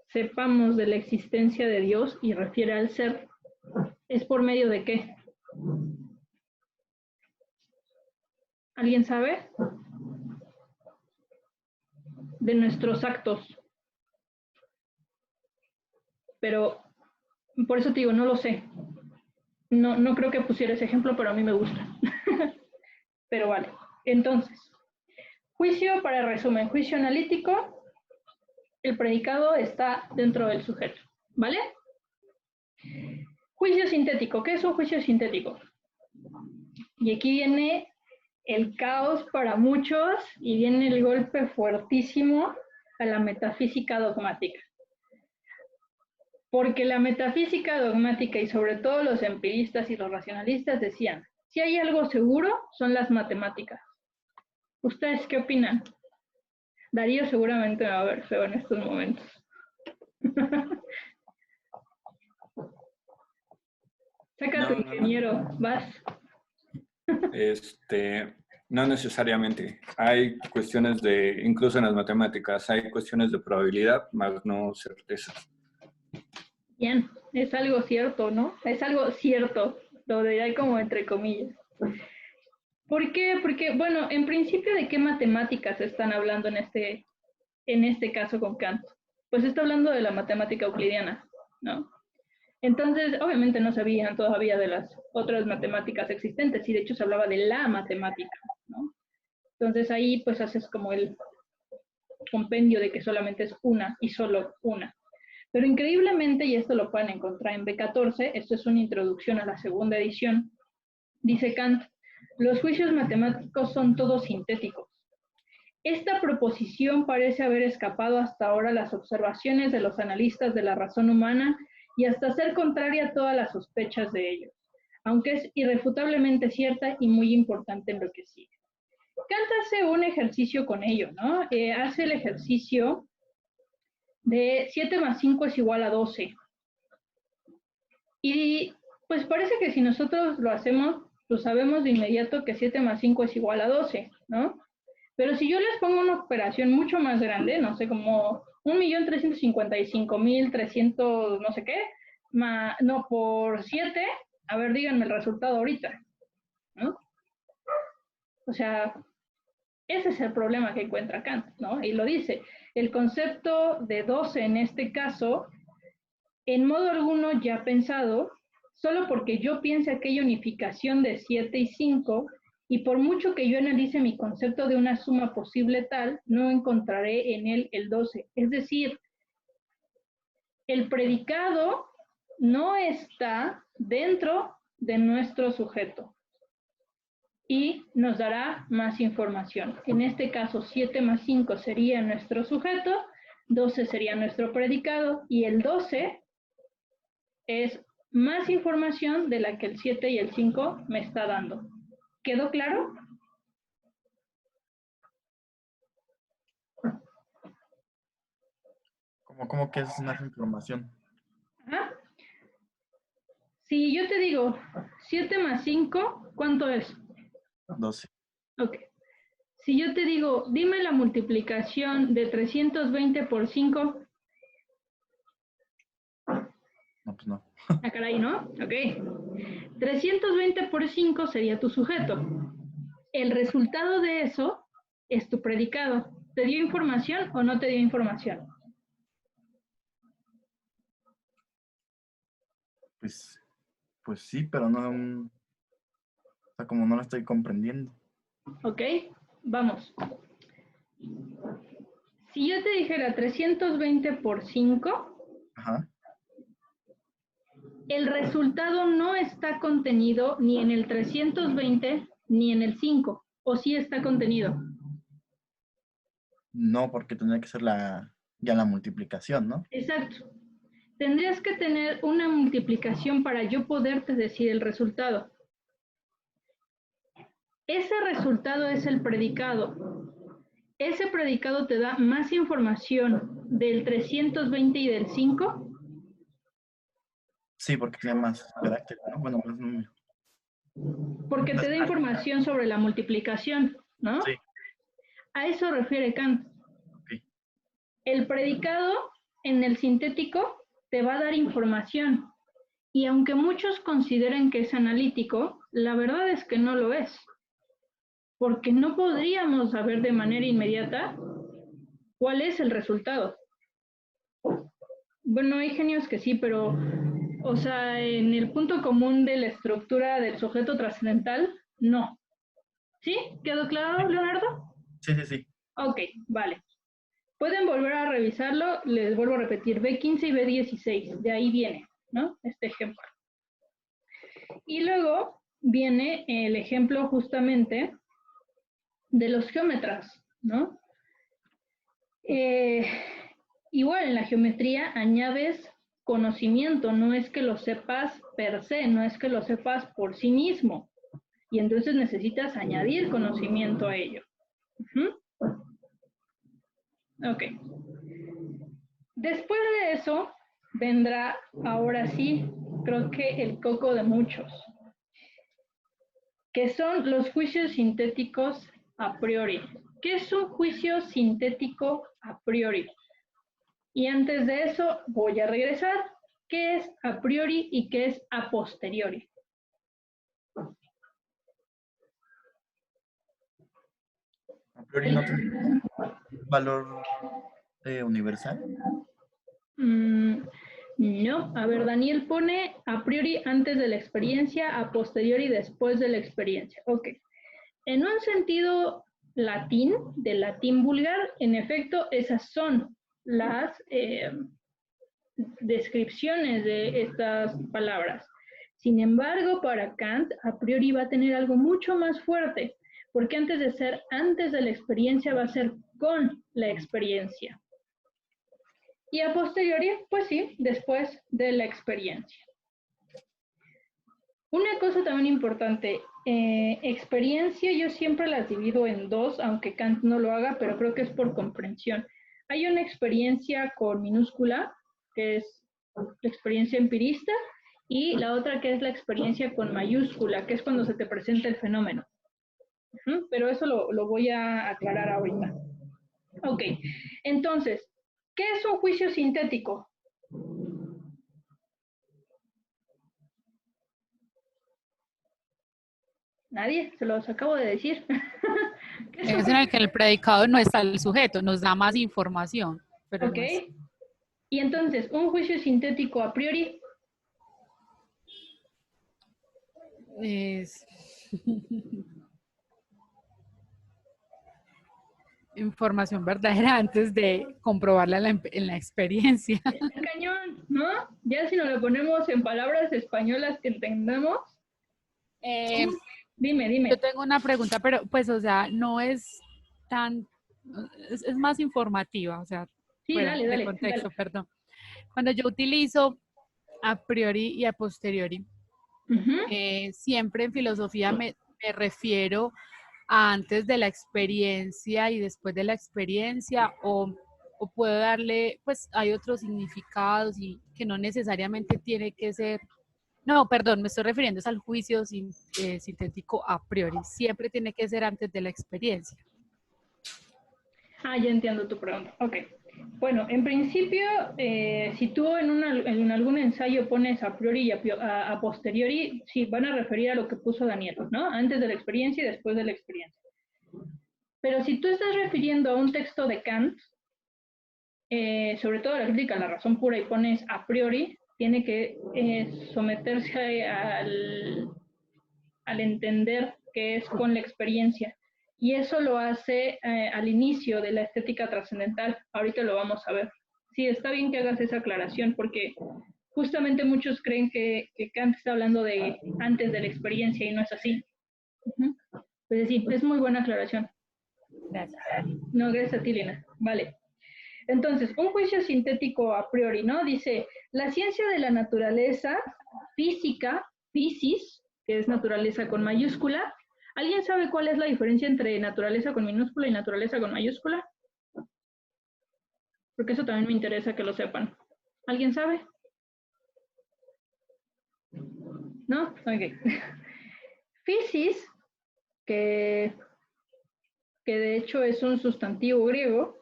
Speaker 2: sepamos de la existencia de Dios, y refiere al ser, es por medio de ¿qué? ¿Alguien sabe? De nuestros actos. Pero por eso te digo, no lo sé. No creo que pusiera ese ejemplo, pero a mí me gusta. Pero vale. Entonces, juicio, para resumen, juicio analítico, el predicado está dentro del sujeto, ¿vale? Juicio sintético, ¿qué es un juicio sintético? Y aquí viene el caos para muchos y viene el golpe fuertísimo a la metafísica dogmática. Porque la metafísica dogmática y sobre todo los empiristas y los racionalistas decían, si hay algo seguro, son las matemáticas. ¿Ustedes qué opinan? Darío seguramente me va a ver feo en estos momentos. Saca tu ingeniero, vas.
Speaker 3: No necesariamente. Hay cuestiones incluso en las matemáticas, hay cuestiones de probabilidad, más no certezas.
Speaker 2: Bien, es algo cierto, ¿no? Es algo cierto, lo diré como entre comillas. ¿Por qué? Porque, bueno, en principio, ¿de qué matemáticas están hablando en este caso con Kant? Pues está hablando de la matemática euclidiana, ¿no? Entonces, obviamente no sabían todavía de las otras matemáticas existentes, y de hecho se hablaba de la matemática, ¿no? Entonces ahí pues haces como el compendio de que solamente es una y solo una. Pero increíblemente, y esto lo pueden encontrar en B14, esto es una introducción a la segunda edición, dice Kant, los juicios matemáticos son todos sintéticos. Esta proposición parece haber escapado hasta ahora a las observaciones de los analistas de la razón humana y hasta ser contraria a todas las sospechas de ellos, aunque es irrefutablemente cierta y muy importante en lo que sigue. Kant hace un ejercicio con ello, ¿no? Hace el ejercicio de 7 más 5 es igual a 12. Y pues parece que si nosotros lo hacemos, pues sabemos de inmediato que 7 más 5 es igual a 12, ¿no? Pero si yo les pongo una operación mucho más grande, no sé, como 1.355.300 no sé qué, no, por 7, a ver, díganme el resultado ahorita, ¿no? O sea, ese es el problema que encuentra Kant, ¿no? Y lo dice, el concepto de 12 en este caso, en modo alguno ya pensado, solo porque yo piense aquella unificación de 7 y 5, y por mucho que yo analice mi concepto de una suma posible tal, no encontraré en él el 12. Es decir, el predicado no está dentro de nuestro sujeto. y nos dará más información. En este caso, 7 más 5 sería nuestro sujeto, 12 sería nuestro predicado, y el 12 es más información de la que el 7 y el 5 me está dando. ¿Quedó claro?
Speaker 1: ¿Cómo que es más información?
Speaker 2: Ajá. Si yo te digo 7 más 5, ¿cuánto es?
Speaker 1: 12.
Speaker 2: Ok. Si yo te digo, dime la multiplicación de 320 por 5.
Speaker 1: No, pues no.
Speaker 2: Ah, caray, ¿no? Ok. 320 por 5 sería tu sujeto. El resultado de eso es tu predicado. ¿Te dio información o no te dio información?
Speaker 1: Pues sí, pero no, o sea, como no lo estoy comprendiendo.
Speaker 2: Ok, vamos. Si yo te dijera 320 por 5,
Speaker 1: Ajá.
Speaker 2: el resultado no está contenido ni en el 320 ni en el 5, ¿o sí está contenido?
Speaker 1: No, porque tendría que ser ya la multiplicación, ¿no?
Speaker 2: Exacto. Tendrías que tener una multiplicación para yo poderte decir el resultado. Ese resultado es el predicado. Ese predicado te da más información del 320 y del 5.
Speaker 1: Sí, porque tiene más carácter, ¿no? Bueno, más número.
Speaker 2: Porque te da información sobre la multiplicación, ¿no?
Speaker 1: Sí.
Speaker 2: A eso refiere Kant.
Speaker 1: Okay.
Speaker 2: El predicado en el sintético te va a dar información. Y aunque muchos consideren que es analítico, la verdad es que no lo es. Porque no podríamos saber de manera inmediata cuál es el resultado. Bueno, hay genios que sí, pero, o sea, en el punto común de la estructura del sujeto trascendental, no. ¿Sí? ¿Quedó claro, Leonardo?
Speaker 1: Sí.
Speaker 2: Ok, vale. Pueden volver a revisarlo, les vuelvo a repetir, B15 y B16, de ahí viene, ¿no? Este ejemplo. Y luego viene el ejemplo justamente de los geómetras, ¿no? Igual en la geometría añades conocimiento, no es que lo sepas per se, no es que lo sepas por sí mismo. Y entonces necesitas añadir conocimiento a ello. Ok. Después de eso vendrá, ahora sí, creo que el coco de muchos, que son los juicios sintéticos a priori. ¿Qué es un juicio sintético a priori? Y antes de eso voy a regresar. ¿Qué es a priori y qué es a posteriori?
Speaker 1: A priori no tiene un valor universal.
Speaker 2: No, a ver, Daniel pone a priori antes de la experiencia, a posteriori después de la experiencia. Ok. En un sentido latín, del latín vulgar, en efecto, esas son las descripciones de estas palabras. Sin embargo, para Kant, a priori va a tener algo mucho más fuerte, porque antes de ser antes de la experiencia, va a ser con la experiencia. Y a posteriori, pues sí, después de la experiencia. Una cosa también importante, experiencia yo siempre las divido en dos, aunque Kant no lo haga, pero creo que es por comprensión. Hay una experiencia con minúscula, que es la experiencia empirista, y la otra que es la experiencia con mayúscula, que es cuando se te presenta el fenómeno. Pero eso lo voy a aclarar ahorita. Ok, entonces, ¿qué es un juicio sintético? Nadie, se los acabo de decir.
Speaker 6: Es en el que el predicado no está el sujeto, nos da más información. Pero
Speaker 2: ok,
Speaker 6: no es...
Speaker 2: y entonces, un juicio sintético a priori
Speaker 6: es información verdadera antes de comprobarla en la experiencia.
Speaker 2: Está cañón, ¿no? Ya si nos lo ponemos en palabras españolas que entendamos. Dime.
Speaker 6: Yo tengo una pregunta, pero pues, o sea, no es tan, es más informativa, o sea,
Speaker 2: Sí,
Speaker 6: fuera de
Speaker 2: dale,
Speaker 6: contexto,
Speaker 2: dale.
Speaker 6: perdón. Cuando yo utilizo a priori y a posteriori, siempre en filosofía me refiero a antes de la experiencia y después de la experiencia, o puedo darle, pues hay otros significados y que no necesariamente tiene que ser. No, perdón, me estoy refiriendo al juicio sintético a priori. Siempre tiene que ser antes de la experiencia.
Speaker 2: Ah, ya entiendo tu pregunta. Ok. Bueno, en principio, si tú en algún ensayo pones a priori y a posteriori, sí, van a referir a lo que puso Daniel, ¿no? Antes de la experiencia y después de la experiencia. Pero si tú estás refiriendo a un texto de Kant, sobre todo la crítica a la razón pura, y pones a priori, tiene que someterse al entender que es con la experiencia. Y eso lo hace al inicio de la estética trascendental. Ahorita lo vamos a ver. Sí, está bien que hagas esa aclaración, porque justamente muchos creen que Kant está hablando de antes de la experiencia y no es así. Pues sí, es muy buena aclaración.
Speaker 6: Gracias.
Speaker 2: No, gracias a ti, Lina. Vale. Entonces, un juicio sintético a priori, ¿no? Dice, la ciencia de la naturaleza física, physis, que es naturaleza con mayúscula. ¿Alguien sabe cuál es la diferencia entre naturaleza con minúscula y naturaleza con mayúscula? Porque eso también me interesa que lo sepan. ¿Alguien sabe? ¿No? Ok. Physis, que de hecho es un sustantivo griego,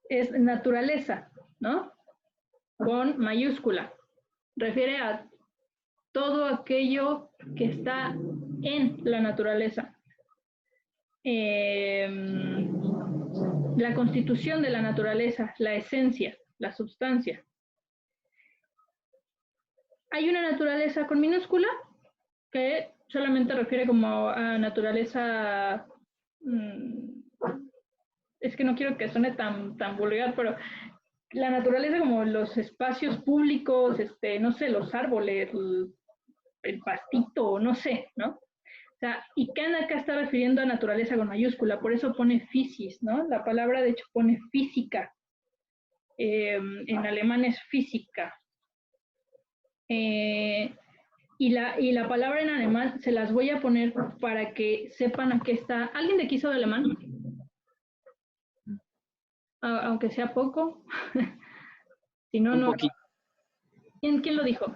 Speaker 2: es naturaleza, ¿no? Con mayúscula. Refiere a todo aquello que está en la naturaleza. La constitución de la naturaleza, la esencia, la sustancia. Hay una naturaleza con minúscula que solamente refiere como a naturaleza, es que no quiero que suene tan vulgar, pero la naturaleza como los espacios públicos, no sé, los árboles, el pastito, no sé, ¿no? O sea, y Kant acá está refiriendo a naturaleza con mayúscula, por eso pone physis, ¿no? La palabra de hecho pone física. En alemán es física. Y la palabra en alemán se las voy a poner para que sepan a qué está. ¿Alguien de aquí sabe alemán? Aunque sea poco. Si no, no. ¿Quién lo dijo?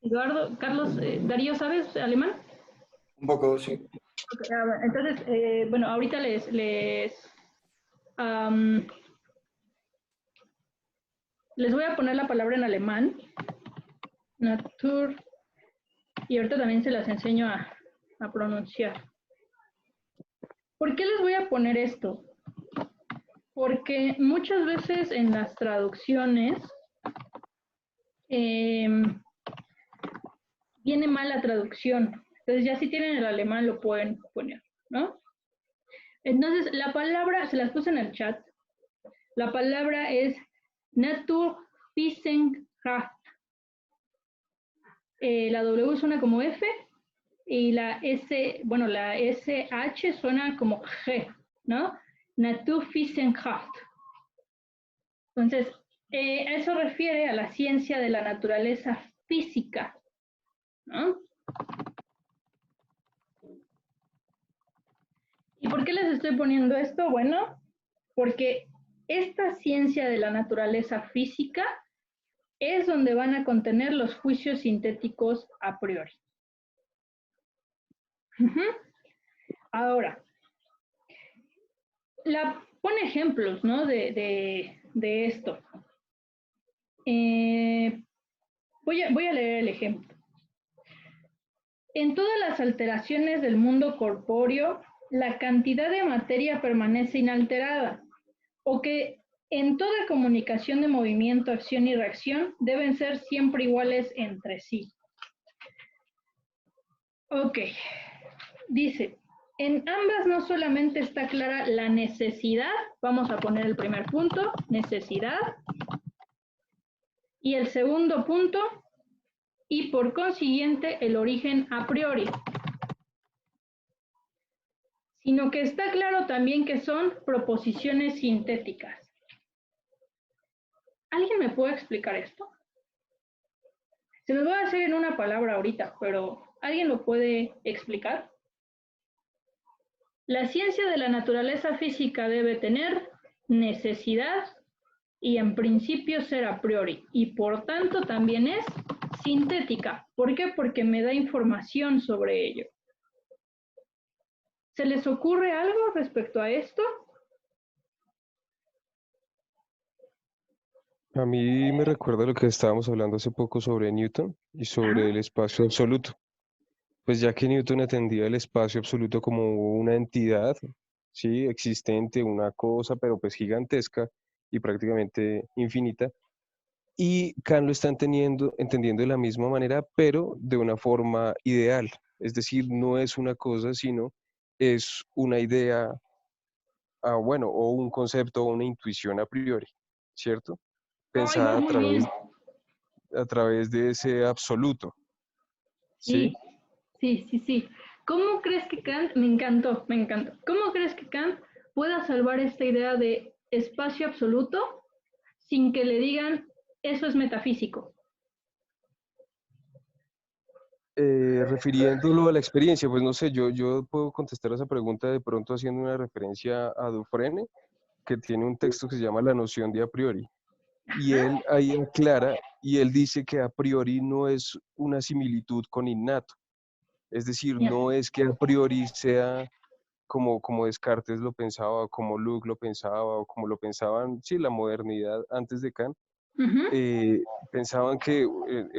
Speaker 2: Eduardo, Carlos, Darío, ¿sabes alemán?
Speaker 3: Un poco, sí.
Speaker 2: Okay, entonces, bueno, ahorita les voy a poner la palabra en alemán. Natur. Y ahorita también se las enseño a pronunciar. ¿Por qué les voy a poner esto? Porque muchas veces en las traducciones viene mal la traducción. Entonces ya si tienen el alemán lo pueden poner, ¿no? Entonces la palabra, se las puse en el chat, la palabra es Naturwissenschaft. La W suena como F y la S, bueno, la SH suena como G, ¿no? Naturwissenschaft. Entonces, eso refiere a la ciencia de la naturaleza física, ¿no? ¿Y por qué les estoy poniendo esto? Bueno, porque esta ciencia de la naturaleza física es donde van a contener los juicios sintéticos a priori. Ahora, pone ejemplos, ¿no? de esto. Voy a leer el ejemplo. En todas las alteraciones del mundo corpóreo, la cantidad de materia permanece inalterada, o que en toda comunicación de movimiento, acción y reacción deben ser siempre iguales entre sí. Ok, dice, en ambas no solamente está clara la necesidad, vamos a poner el primer punto, necesidad, y el segundo punto, y por consiguiente el origen a priori, sino que está claro también que son proposiciones sintéticas. ¿Alguien me puede explicar esto? Se los voy a hacer en una palabra ahorita, pero ¿alguien lo puede explicar? La ciencia de la naturaleza física debe tener necesidad y en principio ser a priori, y por tanto también es sintética. ¿Por qué? Porque me da información sobre ello. ¿Se les ocurre algo respecto a esto?
Speaker 7: A mí me recuerda lo que estábamos hablando hace poco sobre Newton y sobre el espacio absoluto. Pues ya que Newton entendía el espacio absoluto como una entidad, sí, existente, una cosa, pero pues gigantesca y prácticamente infinita, y Kant lo está entendiendo de la misma manera, pero de una forma ideal. Es decir, no es una cosa, sino es una idea, bueno, o un concepto o una intuición a priori, ¿cierto? Pensada
Speaker 2: Muy bien.
Speaker 7: a través de ese absoluto. ¿Sí?
Speaker 2: Sí. ¿Cómo crees que Kant, me encantó, ¿cómo crees que Kant pueda salvar esta idea de espacio absoluto sin que le digan eso es metafísico?
Speaker 7: Refiriéndolo a la experiencia, pues no sé, yo puedo contestar esa pregunta de pronto haciendo una referencia a Dufresne, que tiene un texto que se llama La noción de a priori. Y él ahí aclara, y él dice que a priori no es una similitud con innato. Es decir, no es que a priori sea como Descartes lo pensaba, o como Luke lo pensaba, o como lo pensaban, sí, la modernidad antes de Kant. Pensaban que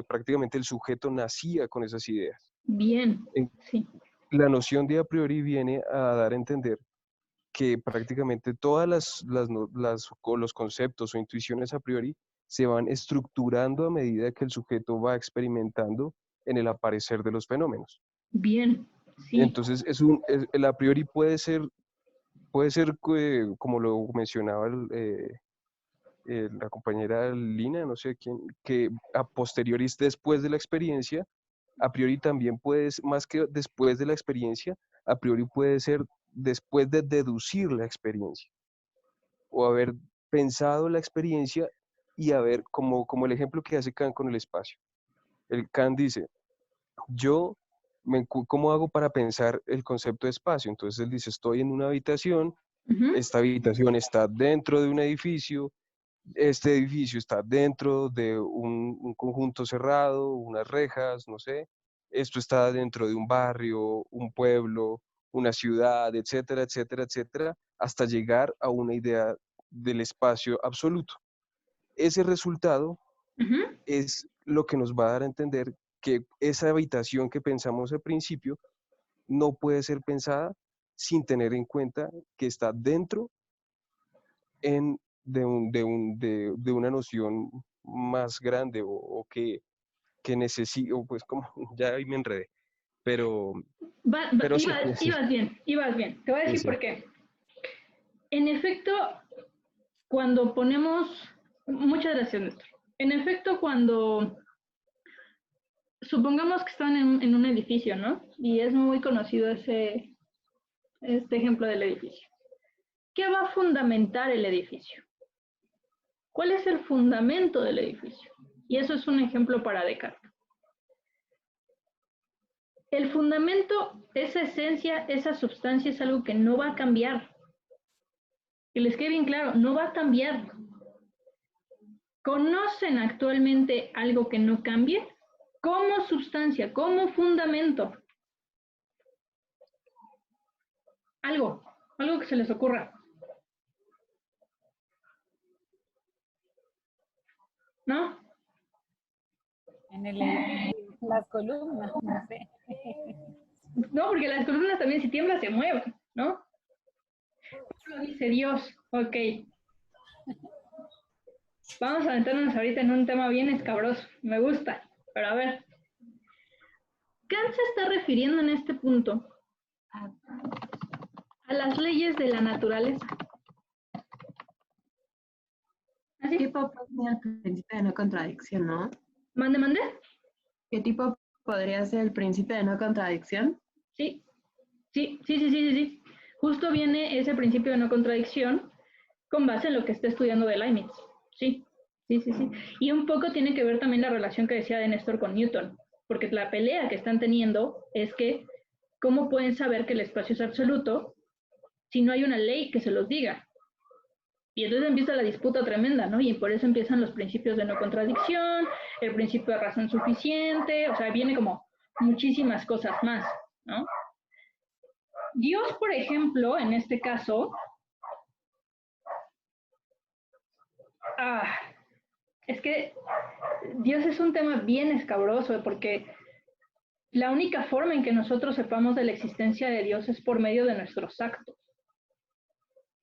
Speaker 7: prácticamente el sujeto nacía con esas ideas.
Speaker 2: Bien, sí.
Speaker 7: La noción de a priori viene a dar a entender que prácticamente todas los conceptos o intuiciones a priori se van estructurando a medida que el sujeto va experimentando en el aparecer de los fenómenos.
Speaker 2: Bien, sí.
Speaker 7: Entonces, el a priori puede ser como lo mencionaba la compañera Lina, no sé quién, que a posteriori, después de la experiencia, a priori también puede, más que después de la experiencia, a priori puede ser después de deducir la experiencia o haber pensado la experiencia y haber, como el ejemplo que hace Kant con el espacio. El Kant dice, ¿cómo hago para pensar el concepto de espacio? Entonces él dice, estoy en una habitación, esta habitación está dentro de un edificio, este edificio está dentro de un conjunto cerrado, unas rejas, no sé. Esto está dentro de un barrio, un pueblo, una ciudad, etcétera, etcétera, etcétera, hasta llegar a una idea del espacio absoluto. Ese resultado es lo que nos va a dar a entender que esa habitación que pensamos al principio no puede ser pensada sin tener en cuenta que está dentro de una noción más grande o que necesito, pues como ya ahí me enredé, pero sí.
Speaker 2: Ibas bien. Te voy a decir
Speaker 7: Sí.
Speaker 2: por qué. En efecto, cuando ponemos, muchas gracias, Néstor. En efecto, cuando supongamos que están en un edificio, ¿no? Y es muy conocido este ejemplo del edificio. ¿Qué va a fundamentar el edificio? ¿Cuál es el fundamento del edificio? Y eso es un ejemplo para Descartes. El fundamento, esa esencia, esa sustancia es algo que no va a cambiar. Que les quede bien claro, no va a cambiar. ¿Conocen actualmente algo que no cambie? Como sustancia, como fundamento. Algo que se les ocurra. ¿No?
Speaker 6: Las columnas, no sé.
Speaker 2: No, porque las columnas también si tiembla se mueven, ¿no? Lo dice Dios, ok. Vamos a meternos ahorita en un tema bien escabroso, me gusta, pero a ver. Kant se está refiriendo en este punto a las leyes de la naturaleza.
Speaker 9: ¿Así? Tipo, pues, el principio de no contradicción, ¿no?
Speaker 2: ¿Mande?
Speaker 9: ¿Qué tipo podría ser el principio de no contradicción?
Speaker 2: Sí. Justo viene ese principio de no contradicción con base en lo que está estudiando de Leibniz. Sí. Y un poco tiene que ver también la relación que decía de Néstor con Newton, porque la pelea que están teniendo es que ¿cómo pueden saber que el espacio es absoluto si no hay una ley que se los diga? Y entonces empieza la disputa tremenda, ¿no? Y por eso empiezan los principios de no contradicción, el principio de razón suficiente, o sea, viene como muchísimas cosas más, ¿no? Dios, por ejemplo, en este caso, es que Dios es un tema bien escabroso porque la única forma en que nosotros sepamos de la existencia de Dios es por medio de nuestros actos.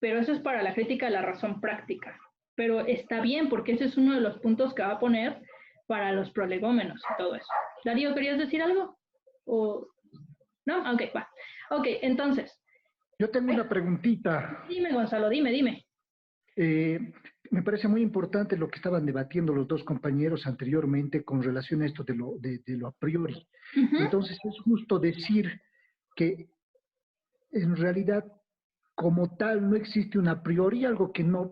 Speaker 2: Pero eso es para la crítica de la razón práctica. Pero está bien porque ese es uno de los puntos que va a poner para los prolegómenos y todo eso. Darío, ¿querías decir algo? ¿O no? Ok, va. Ok, entonces.
Speaker 10: Yo tengo una preguntita.
Speaker 2: Dime, Gonzalo, dime.
Speaker 10: Me parece muy importante lo que estaban debatiendo los dos compañeros anteriormente con relación a esto de lo a priori. Entonces es justo decir que en realidad como tal no existe un a priori, algo que no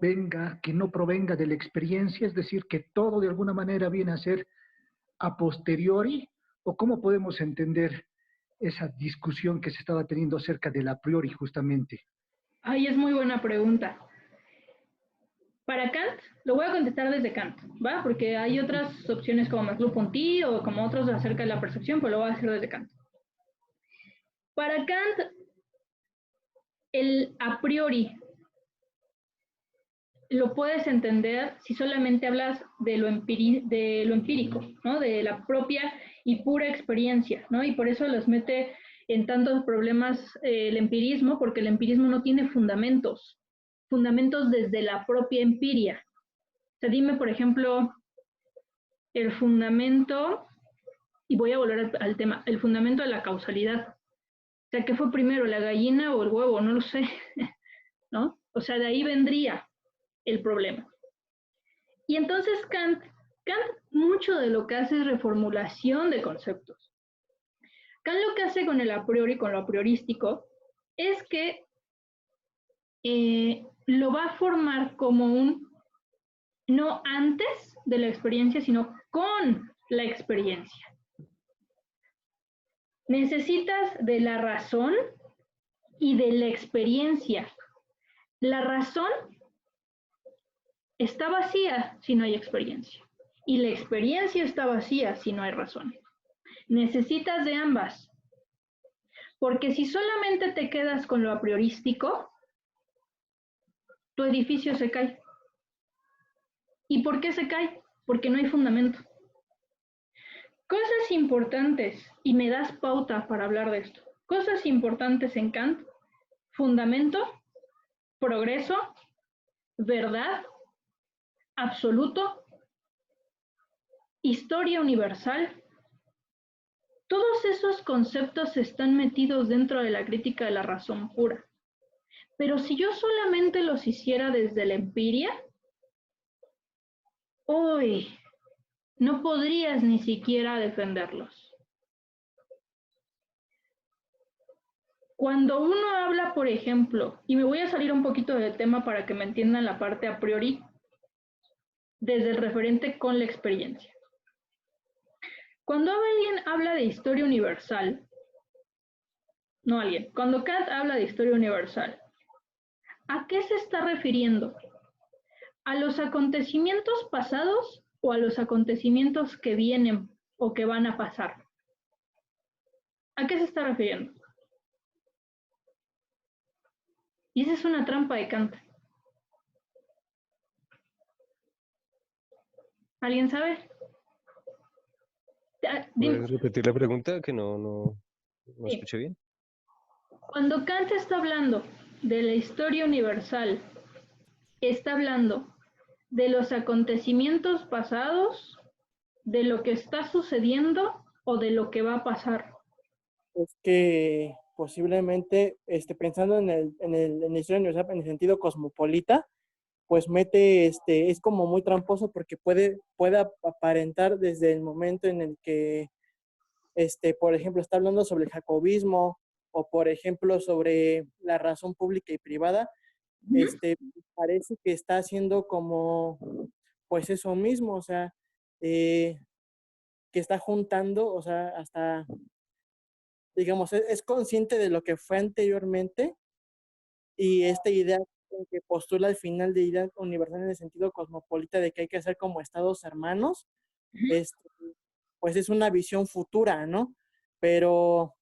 Speaker 10: provenga de la experiencia, es decir, que todo de alguna manera viene a ser a posteriori, o cómo podemos entender esa discusión que se estaba teniendo acerca del a priori justamente.
Speaker 2: Ay, es muy buena pregunta. Para Kant, lo voy a contestar desde Kant, ¿va? Porque hay otras opciones como Merleau-Ponty o como otros acerca de la percepción, pero lo voy a hacer desde Kant. Para Kant, el a priori lo puedes entender si solamente hablas de lo empírico, ¿no? De la propia y pura experiencia, ¿no? Y por eso los mete en tantos problemas el empirismo, porque el empirismo no tiene fundamentos desde la propia empiria. O sea, dime, por ejemplo, el fundamento, y voy a volver al tema, el fundamento de la causalidad. O sea, ¿qué fue primero, la gallina o el huevo? No lo sé, ¿no? O sea, de ahí vendría el problema. Y entonces Kant mucho de lo que hace es reformulación de conceptos. Kant lo que hace con el a priori, con lo a priorístico, es que lo va a formar como un no antes de la experiencia, sino con la experiencia. Necesitas de la razón y de la experiencia. La razón está vacía si no hay experiencia. Y la experiencia está vacía si no hay razón. Necesitas de ambas. Porque si solamente te quedas con lo a priorístico, tu edificio se cae. ¿Y por qué se cae? Porque no hay fundamento. Cosas importantes, y me das pauta para hablar de esto. Cosas importantes en Kant: fundamento, progreso, verdad, absoluto, historia universal. Todos esos conceptos están metidos dentro de la crítica de la razón pura. Pero si yo solamente los hiciera desde la empiria, hoy no podrías ni siquiera defenderlos. Cuando uno habla, por ejemplo, y me voy a salir un poquito del tema para que me entiendan la parte a priori, desde el referente con la experiencia. Cuando alguien habla de historia universal, cuando Kant habla de historia universal, ¿a qué se está refiriendo? ¿A los acontecimientos pasados o a los acontecimientos que vienen o que van a pasar? ¿A qué se está refiriendo? Y esa es una trampa de Kant. ¿Alguien sabe?
Speaker 7: ¿Puedes repetir la pregunta? Que no
Speaker 2: Sí.
Speaker 7: escuché bien.
Speaker 2: Cuando Kant está hablando de la historia universal, está hablando de los acontecimientos pasados, de lo que está sucediendo o de lo que va a pasar.
Speaker 12: Es que posiblemente, pensando en la historia universal en el sentido cosmopolita, pues mete, es como muy tramposo porque puede aparentar desde el momento en el que por ejemplo, está hablando sobre el jacobismo o, por ejemplo, sobre la razón pública y privada, parece que está haciendo como, pues eso mismo, o sea, que está juntando, o sea, hasta, digamos, es consciente de lo que fue anteriormente y esta idea que postula al final de idea universal en el sentido cosmopolita de que hay que ser como estados hermanos, pues es una visión futura, ¿no? Pero,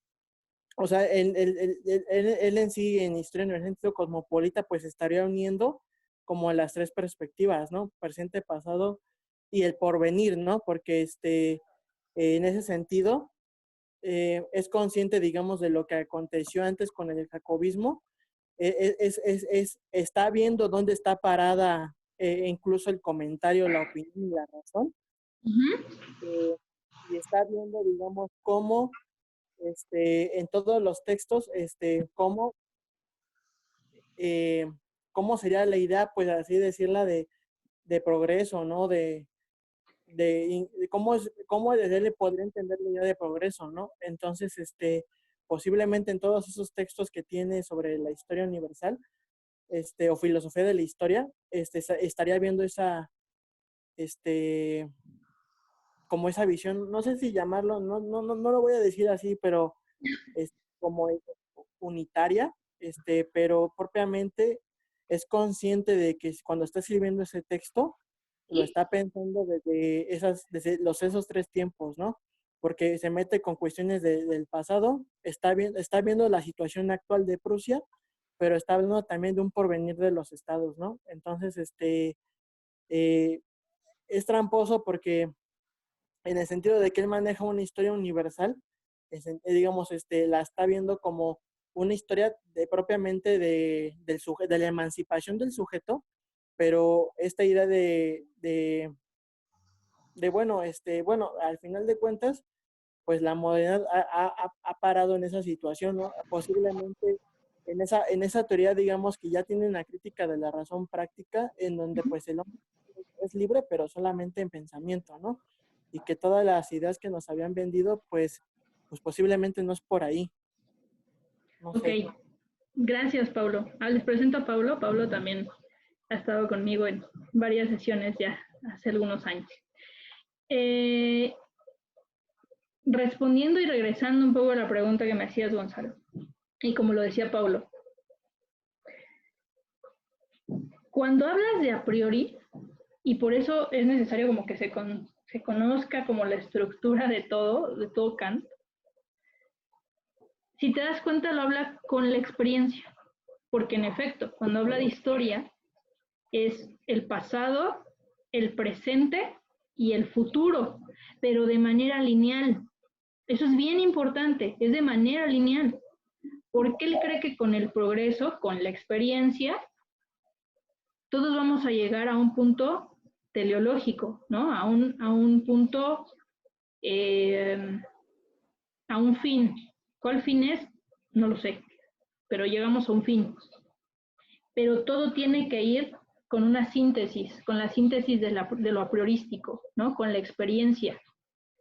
Speaker 12: o sea, él en sí, en historia en el sentido cosmopolita, pues estaría uniendo como las tres perspectivas, ¿no? Presente, pasado y el porvenir, ¿no? Porque en ese sentido es consciente, digamos, de lo que aconteció antes con el jacobismo, está viendo dónde está parada incluso el comentario, la opinión y la razón. Y está viendo, digamos, cómo en todos los textos, cómo sería la idea, pues así decirla, de progreso, ¿no? De cómo desde él le podría entender la idea de progreso, ¿no? Entonces, posiblemente en todos esos textos que tiene sobre la historia universal, o filosofía de la historia, estaría viendo esa, como esa visión, no sé si llamarlo, no lo voy a decir así, pero es como unitaria, pero propiamente es consciente de que cuando está escribiendo ese texto, lo está pensando desde esos tres tiempos, ¿no? Porque se mete con cuestiones del pasado, está viendo la situación actual de Prusia, pero está hablando también de un porvenir de los estados, ¿no? Entonces, es tramposo porque en el sentido de que él maneja una historia universal, digamos, la está viendo como una historia propiamente de la emancipación del sujeto, pero esta idea bueno, al final de cuentas, pues la modernidad ha parado en esa situación, ¿no? Posiblemente en esa teoría, digamos, que ya tiene una crítica de la razón práctica, en donde pues el hombre es libre, pero solamente en pensamiento, ¿no? Y que todas las ideas que nos habían vendido, pues posiblemente no es por ahí. No sé.
Speaker 2: Gracias, Pablo. Les presento a Pablo. Pablo también ha estado conmigo en varias sesiones ya hace algunos años. Respondiendo y regresando un poco a la pregunta que me hacías, Gonzalo, y como lo decía Pablo, cuando hablas de a priori, y por eso es necesario como que se conozca como la estructura de todo Kant, si te das cuenta lo habla con la experiencia, porque en efecto, cuando habla de historia, es el pasado, el presente y el futuro, pero de manera lineal. Eso es bien importante, es de manera lineal. Porque él cree que con el progreso, con la experiencia, todos vamos a llegar a un punto teleológico, ¿no? A un punto, a un fin. ¿Cuál fin es? No lo sé, pero llegamos a un fin. Pero todo tiene que ir con una síntesis, con la síntesis de lo a priorístico, ¿no? Con la experiencia.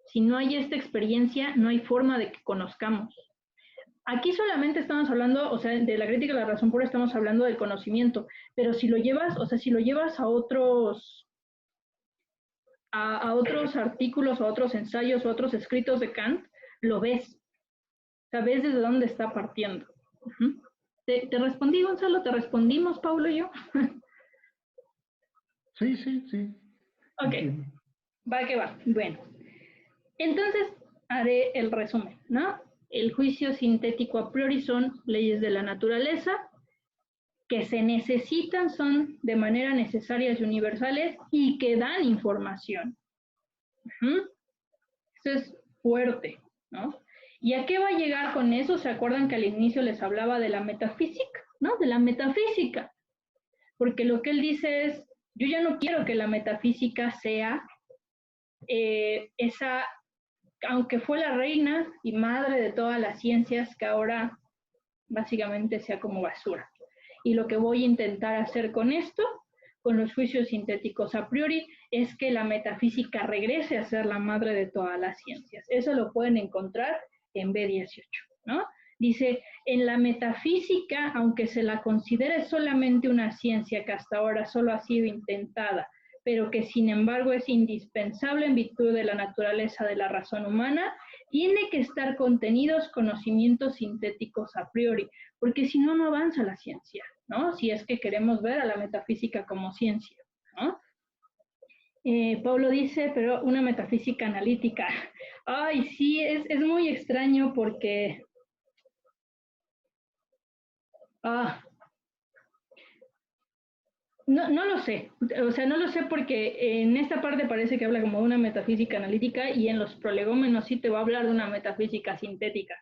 Speaker 2: Si no hay esta experiencia, no hay forma de que conozcamos. Aquí solamente estamos hablando, o sea, de la crítica de la razón pura estamos hablando del conocimiento, pero si lo llevas, o sea, si lo llevas a otros artículos, a otros ensayos, a otros escritos de Kant, lo ves. Sabes desde dónde está partiendo. ¿Te respondí, Gonzalo? ¿Te respondimos, Paulo y yo?
Speaker 10: Sí.
Speaker 2: Ok, va que va. Bueno, entonces haré el resumen, ¿no? El juicio sintético a priori son leyes de la naturaleza que se necesitan, son de manera necesarias y universales y que dan información. Eso es fuerte, ¿no? ¿Y a qué va a llegar con eso? ¿Se acuerdan que al inicio les hablaba de la metafísica, ¿no? De la metafísica. Porque lo que él dice es, yo ya no quiero que la metafísica sea esa, aunque fue la reina y madre de todas las ciencias, que ahora básicamente sea como basura. Y lo que voy a intentar hacer con esto, con los juicios sintéticos a priori, es que la metafísica regrese a ser la madre de todas las ciencias. Eso lo pueden encontrar en B18, ¿no? Dice, en la metafísica, aunque se la considere solamente una ciencia que hasta ahora solo ha sido intentada, pero que sin embargo es indispensable en virtud de la naturaleza de la razón humana, tiene que estar contenidos conocimientos sintéticos a priori, porque si no, no avanza la ciencia, ¿no? Si es que queremos ver a la metafísica como ciencia, ¿no? Pablo dice, pero una metafísica analítica. Ay, sí, es muy extraño porque... No lo sé, o sea, no lo sé porque en esta parte parece que habla como de una metafísica analítica y en los prolegómenos sí te va a hablar de una metafísica sintética.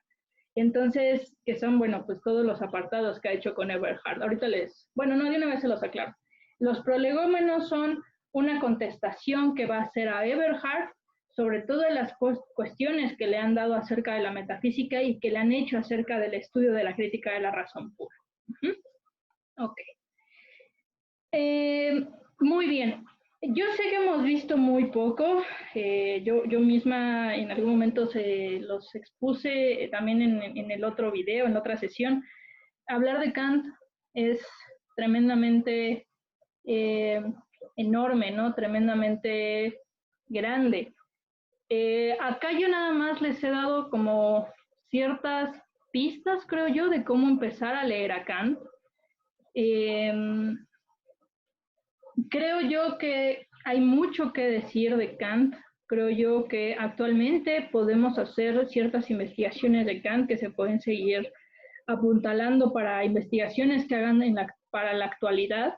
Speaker 2: Entonces, que son, bueno, pues todos los apartados que ha hecho con Eberhard. Ahorita bueno, no, de una vez se los aclaro. Los prolegómenos son una contestación que va a hacer a Eberhard sobre todas las cuestiones que le han dado acerca de la metafísica y que le han hecho acerca del estudio de la crítica de la razón pura. Ok. Muy bien. Yo sé que hemos visto muy poco. Yo misma en algún momento se los expuse también en el otro video, en la otra sesión. Hablar de Kant es tremendamente enorme, ¿no? Tremendamente grande. Acá yo nada más les he dado como ciertas pistas, creo yo, de cómo empezar a leer a Kant. Creo yo que hay mucho que decir de Kant. Creo yo que actualmente podemos hacer ciertas investigaciones de Kant que se pueden seguir apuntalando para investigaciones que hagan para la actualidad.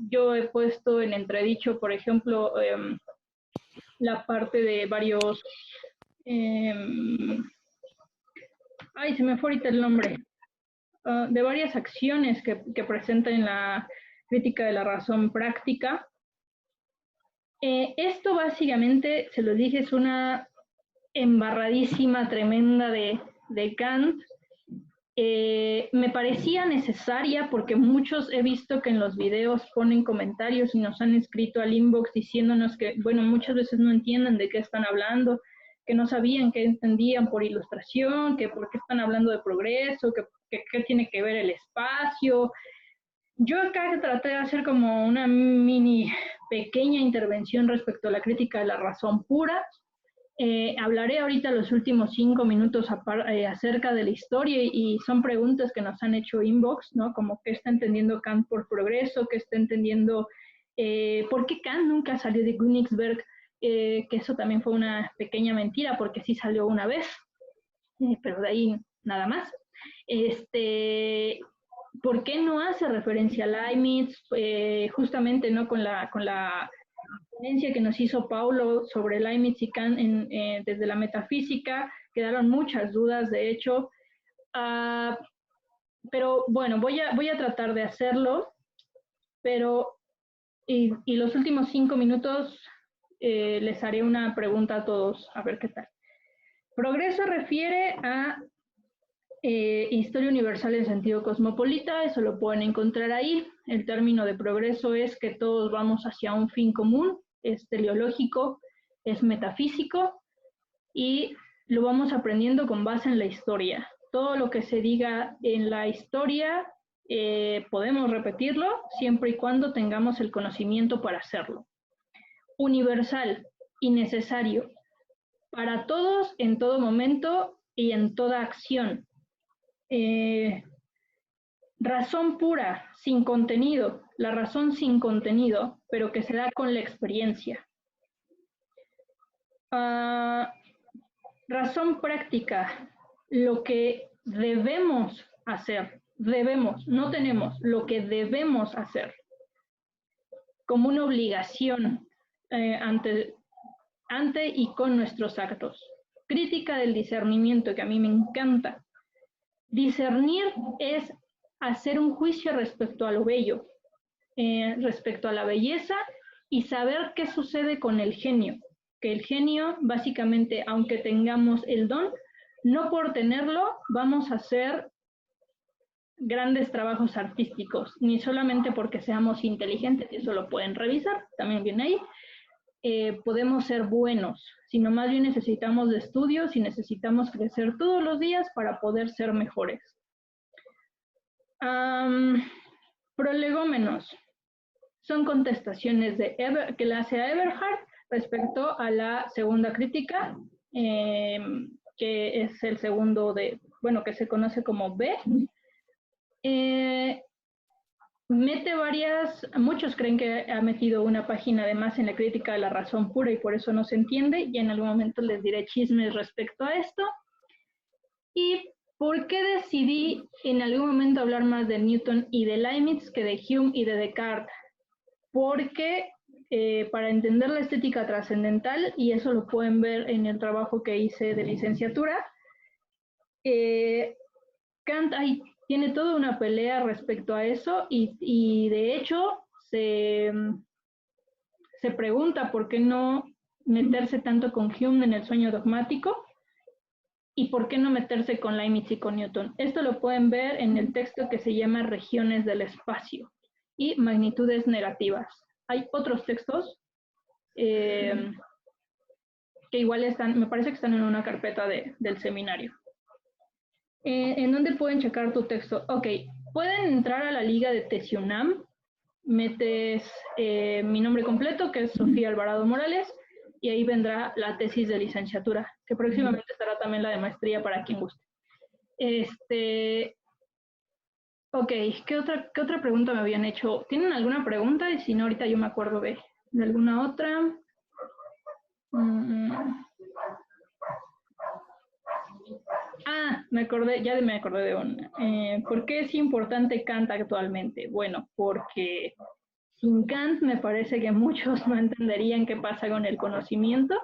Speaker 2: Yo he puesto en entredicho, por ejemplo, la parte de varios... ay, se me fue ahorita el nombre. De varias acciones que presenta en la crítica de la razón práctica. Esto básicamente, se lo dije, es una embarradísima tremenda de Kant. Me parecía necesaria porque muchos he visto que en los videos ponen comentarios y nos han escrito al inbox diciéndonos que, bueno, muchas veces no entienden de qué están hablando, que no sabían qué entendían por ilustración, que por qué están hablando de progreso, que qué tiene que ver el espacio. Yo acá traté de hacer como una mini pequeña intervención respecto a la crítica de la razón pura. Hablaré ahorita los últimos 5 minutos acerca de la historia y son preguntas que nos han hecho inbox, ¿no? Como qué está entendiendo Kant por progreso, qué está entendiendo, por qué Kant nunca salió de Königsberg, que eso también fue una pequeña mentira porque sí salió una vez, pero de ahí nada más. ¿Por qué no hace referencia a Leibniz? Justamente, ¿no? Con la ponencia que nos hizo Paulo sobre Leibniz y Kant desde la metafísica, quedaron muchas dudas, de hecho. Pero bueno, voy a tratar de hacerlo, pero y los últimos 5 minutos les haré una pregunta a todos, a ver qué tal. Progreso refiere a historia universal en sentido cosmopolita, eso lo pueden encontrar ahí. El término de progreso es que todos vamos hacia un fin común, es teleológico, es metafísico y lo vamos aprendiendo con base en la historia. Todo lo que se diga en la historia podemos repetirlo siempre y cuando tengamos el conocimiento para hacerlo. Universal y necesario para todos en todo momento y en toda acción. Razón pura, sin contenido, la razón sin contenido, pero que se da con la experiencia. Razón práctica, lo que debemos hacer, no tenemos, lo que debemos hacer, como una obligación ante y con nuestros actos. Crítica del discernimiento, que a mí me encanta. Discernir es hacer un juicio respecto a lo bello, respecto a la belleza y saber qué sucede con el genio. Que el genio, básicamente, aunque tengamos el don, no por tenerlo vamos a ser grandes trabajos artísticos, ni solamente porque seamos inteligentes, y eso lo pueden revisar, también viene ahí, podemos ser buenos, sino más bien necesitamos de estudios y necesitamos crecer todos los días para poder ser mejores. Prolegómenos son contestaciones que le hace a Eberhard respecto a la segunda crítica, que es el segundo que se conoce como B. Mete muchos creen que ha metido una página de más en la crítica de la razón pura y por eso no se entiende, y en algún momento les diré chismes respecto a esto. ¿Y por qué decidí en algún momento hablar más de Newton y de Leibniz que de Hume y de Descartes? Porque para entender la estética trascendental, y eso lo pueden ver en el trabajo que hice de licenciatura, Kant tiene toda una pelea respecto a eso y de hecho se pregunta por qué no meterse tanto con Hume en el sueño dogmático y por qué no meterse con Leibniz y con Newton. Esto lo pueden ver en el texto que se llama Regiones del espacio y magnitudes negativas. Hay otros textos que igual me parece que están en una carpeta del seminario. ¿En dónde pueden checar tu texto? Ok, pueden entrar a la liga de TesiUNAM, metes mi nombre completo, que es Sofía Alvarado Morales, y ahí vendrá la tesis de licenciatura, que próximamente estará también la de maestría para quien guste. Ok, ¿qué otra pregunta me habían hecho? ¿Tienen alguna pregunta? Y si no, ahorita yo me acuerdo de alguna otra. Ya me acordé de una. ¿Por qué es importante Kant actualmente? Bueno, porque sin Kant me parece que muchos no entenderían qué pasa con el conocimiento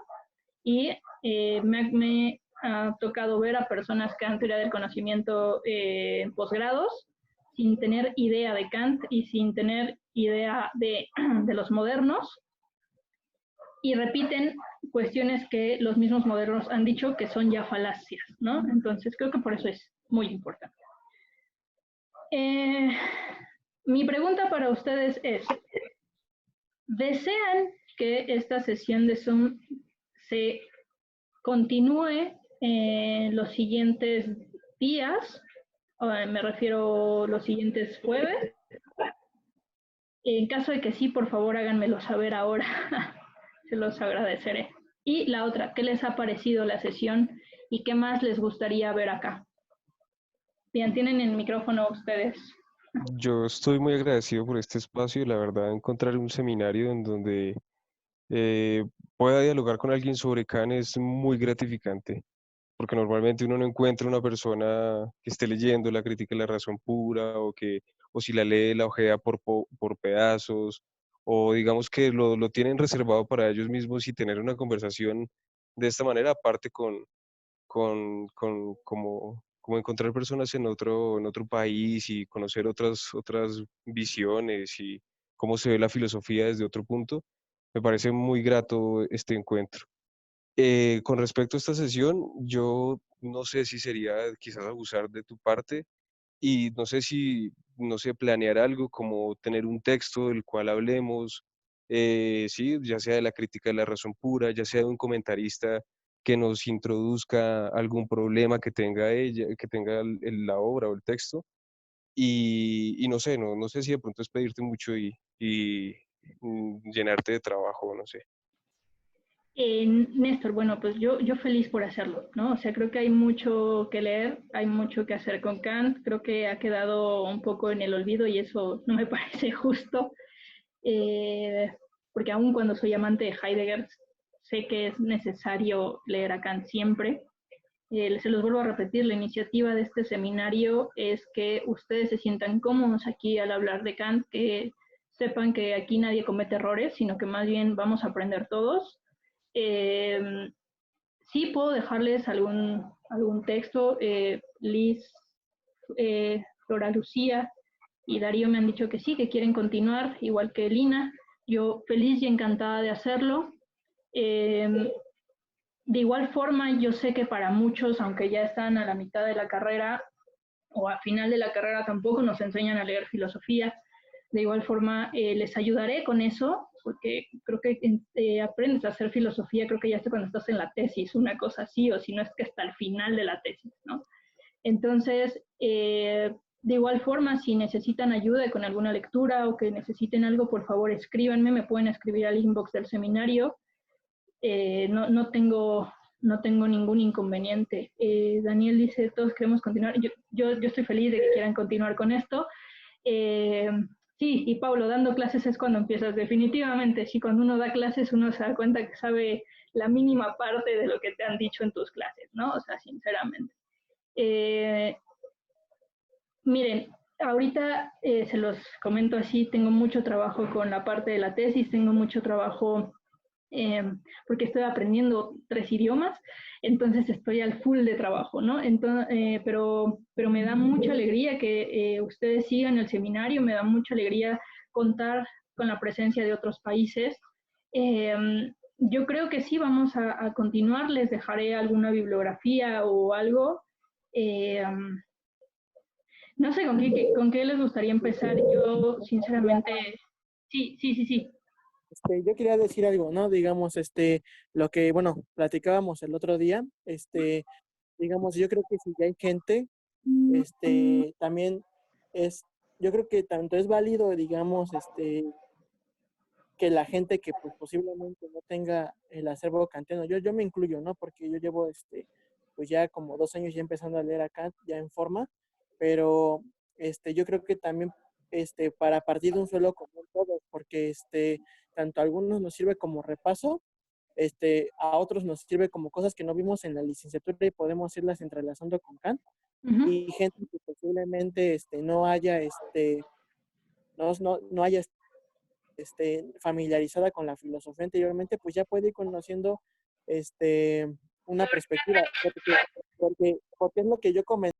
Speaker 2: y me ha tocado ver a personas que han teoría del conocimiento en posgrados sin tener idea de Kant y sin tener idea de los modernos y repiten cuestiones que los mismos modernos han dicho que son ya falacias, ¿no? Entonces creo que por eso es muy importante. Mi pregunta para ustedes es, ¿desean que esta sesión de Zoom se continúe los siguientes días? Me refiero los siguientes jueves. En caso de que sí, por favor háganmelo saber ahora. Se los agradeceré. Y la otra, ¿qué les ha parecido la sesión y qué más les gustaría ver acá? Bien, tienen el micrófono ustedes.
Speaker 7: Yo estoy muy agradecido por este espacio y la verdad encontrar un seminario en donde pueda dialogar con alguien sobre Kant es muy gratificante, porque normalmente uno no encuentra una persona que esté leyendo la crítica de la razón pura o si la lee la ojea por pedazos o digamos que lo tienen reservado para ellos mismos y tener una conversación de esta manera, aparte como encontrar personas en otro país y conocer otras visiones y cómo se ve la filosofía desde otro punto, me parece muy grato este encuentro. Con respecto a esta sesión, yo no sé si sería quizás abusar de tu parte y no sé, planear algo como tener un texto del cual hablemos, sí, ya sea de la crítica de la razón pura, ya sea de un comentarista que nos introduzca algún problema que tenga la obra o el texto. Y no sé, no sé si de pronto es pedirte mucho y llenarte de trabajo, no sé.
Speaker 2: Néstor, bueno, pues yo feliz por hacerlo, ¿no? O sea, creo que hay mucho que leer, hay mucho que hacer con Kant, creo que ha quedado un poco en el olvido y eso no me parece justo, porque aun cuando soy amante de Heidegger, sé que es necesario leer a Kant siempre. Se los vuelvo a repetir, la iniciativa de este seminario es que ustedes se sientan cómodos aquí al hablar de Kant, que sepan que aquí nadie comete errores, sino que más bien vamos a aprender todos. Sí puedo dejarles algún texto. Liz, Flora Lucía y Darío me han dicho que sí, que quieren continuar, igual que Lina. Yo feliz y encantada de hacerlo. De igual forma, yo sé que para muchos, aunque ya están a la mitad de la carrera, o a final de la carrera tampoco nos enseñan a leer filosofía. De igual forma, les ayudaré con eso, porque creo que aprendes a hacer filosofía, creo que ya hasta cuando estás en la tesis, una cosa así, o si no es que hasta el final de la tesis, ¿no? Entonces, de igual forma, si necesitan ayuda con alguna lectura o que necesiten algo, por favor escríbanme, me pueden escribir al inbox del seminario. No tengo ningún inconveniente. Daniel dice, todos queremos continuar. Yo estoy feliz de que quieran continuar con esto. Sí, y Pablo, dando clases es cuando empiezas, definitivamente. Sí, cuando uno da clases uno se da cuenta que sabe la mínima parte de lo que te han dicho en tus clases, ¿no? O sea, sinceramente. Miren, ahorita se los comento así, tengo mucho trabajo con la parte de la tesis, tengo mucho trabajo porque estoy aprendiendo 3 idiomas, entonces estoy al full de trabajo, ¿no? Entonces, pero me da mucha alegría que ustedes sigan el seminario, me da mucha alegría contar con la presencia de otros países. Yo creo que sí, vamos a continuar, les dejaré alguna bibliografía o algo. No sé con qué les gustaría empezar. Yo, sinceramente, sí.
Speaker 12: Yo quería decir algo, ¿no? Digamos, lo que, bueno, platicábamos el otro día, digamos, yo creo que si ya hay gente, también yo creo que tanto es válido, digamos, que la gente que pues posiblemente no tenga el acervo kantiano, yo me incluyo, ¿no? Porque yo llevo, pues ya como 2 años ya empezando a leer a Kant, ya en forma, pero, yo creo que también, para partir de un suelo común todos, porque, tanto a algunos nos sirve como repaso, a otros nos sirve como cosas que no vimos en la licenciatura y podemos irlas entrelazando con Kant. Y gente que posiblemente no haya no haya familiarizada con la filosofía anteriormente, pues ya puede ir conociendo una perspectiva, porque es lo que yo comenté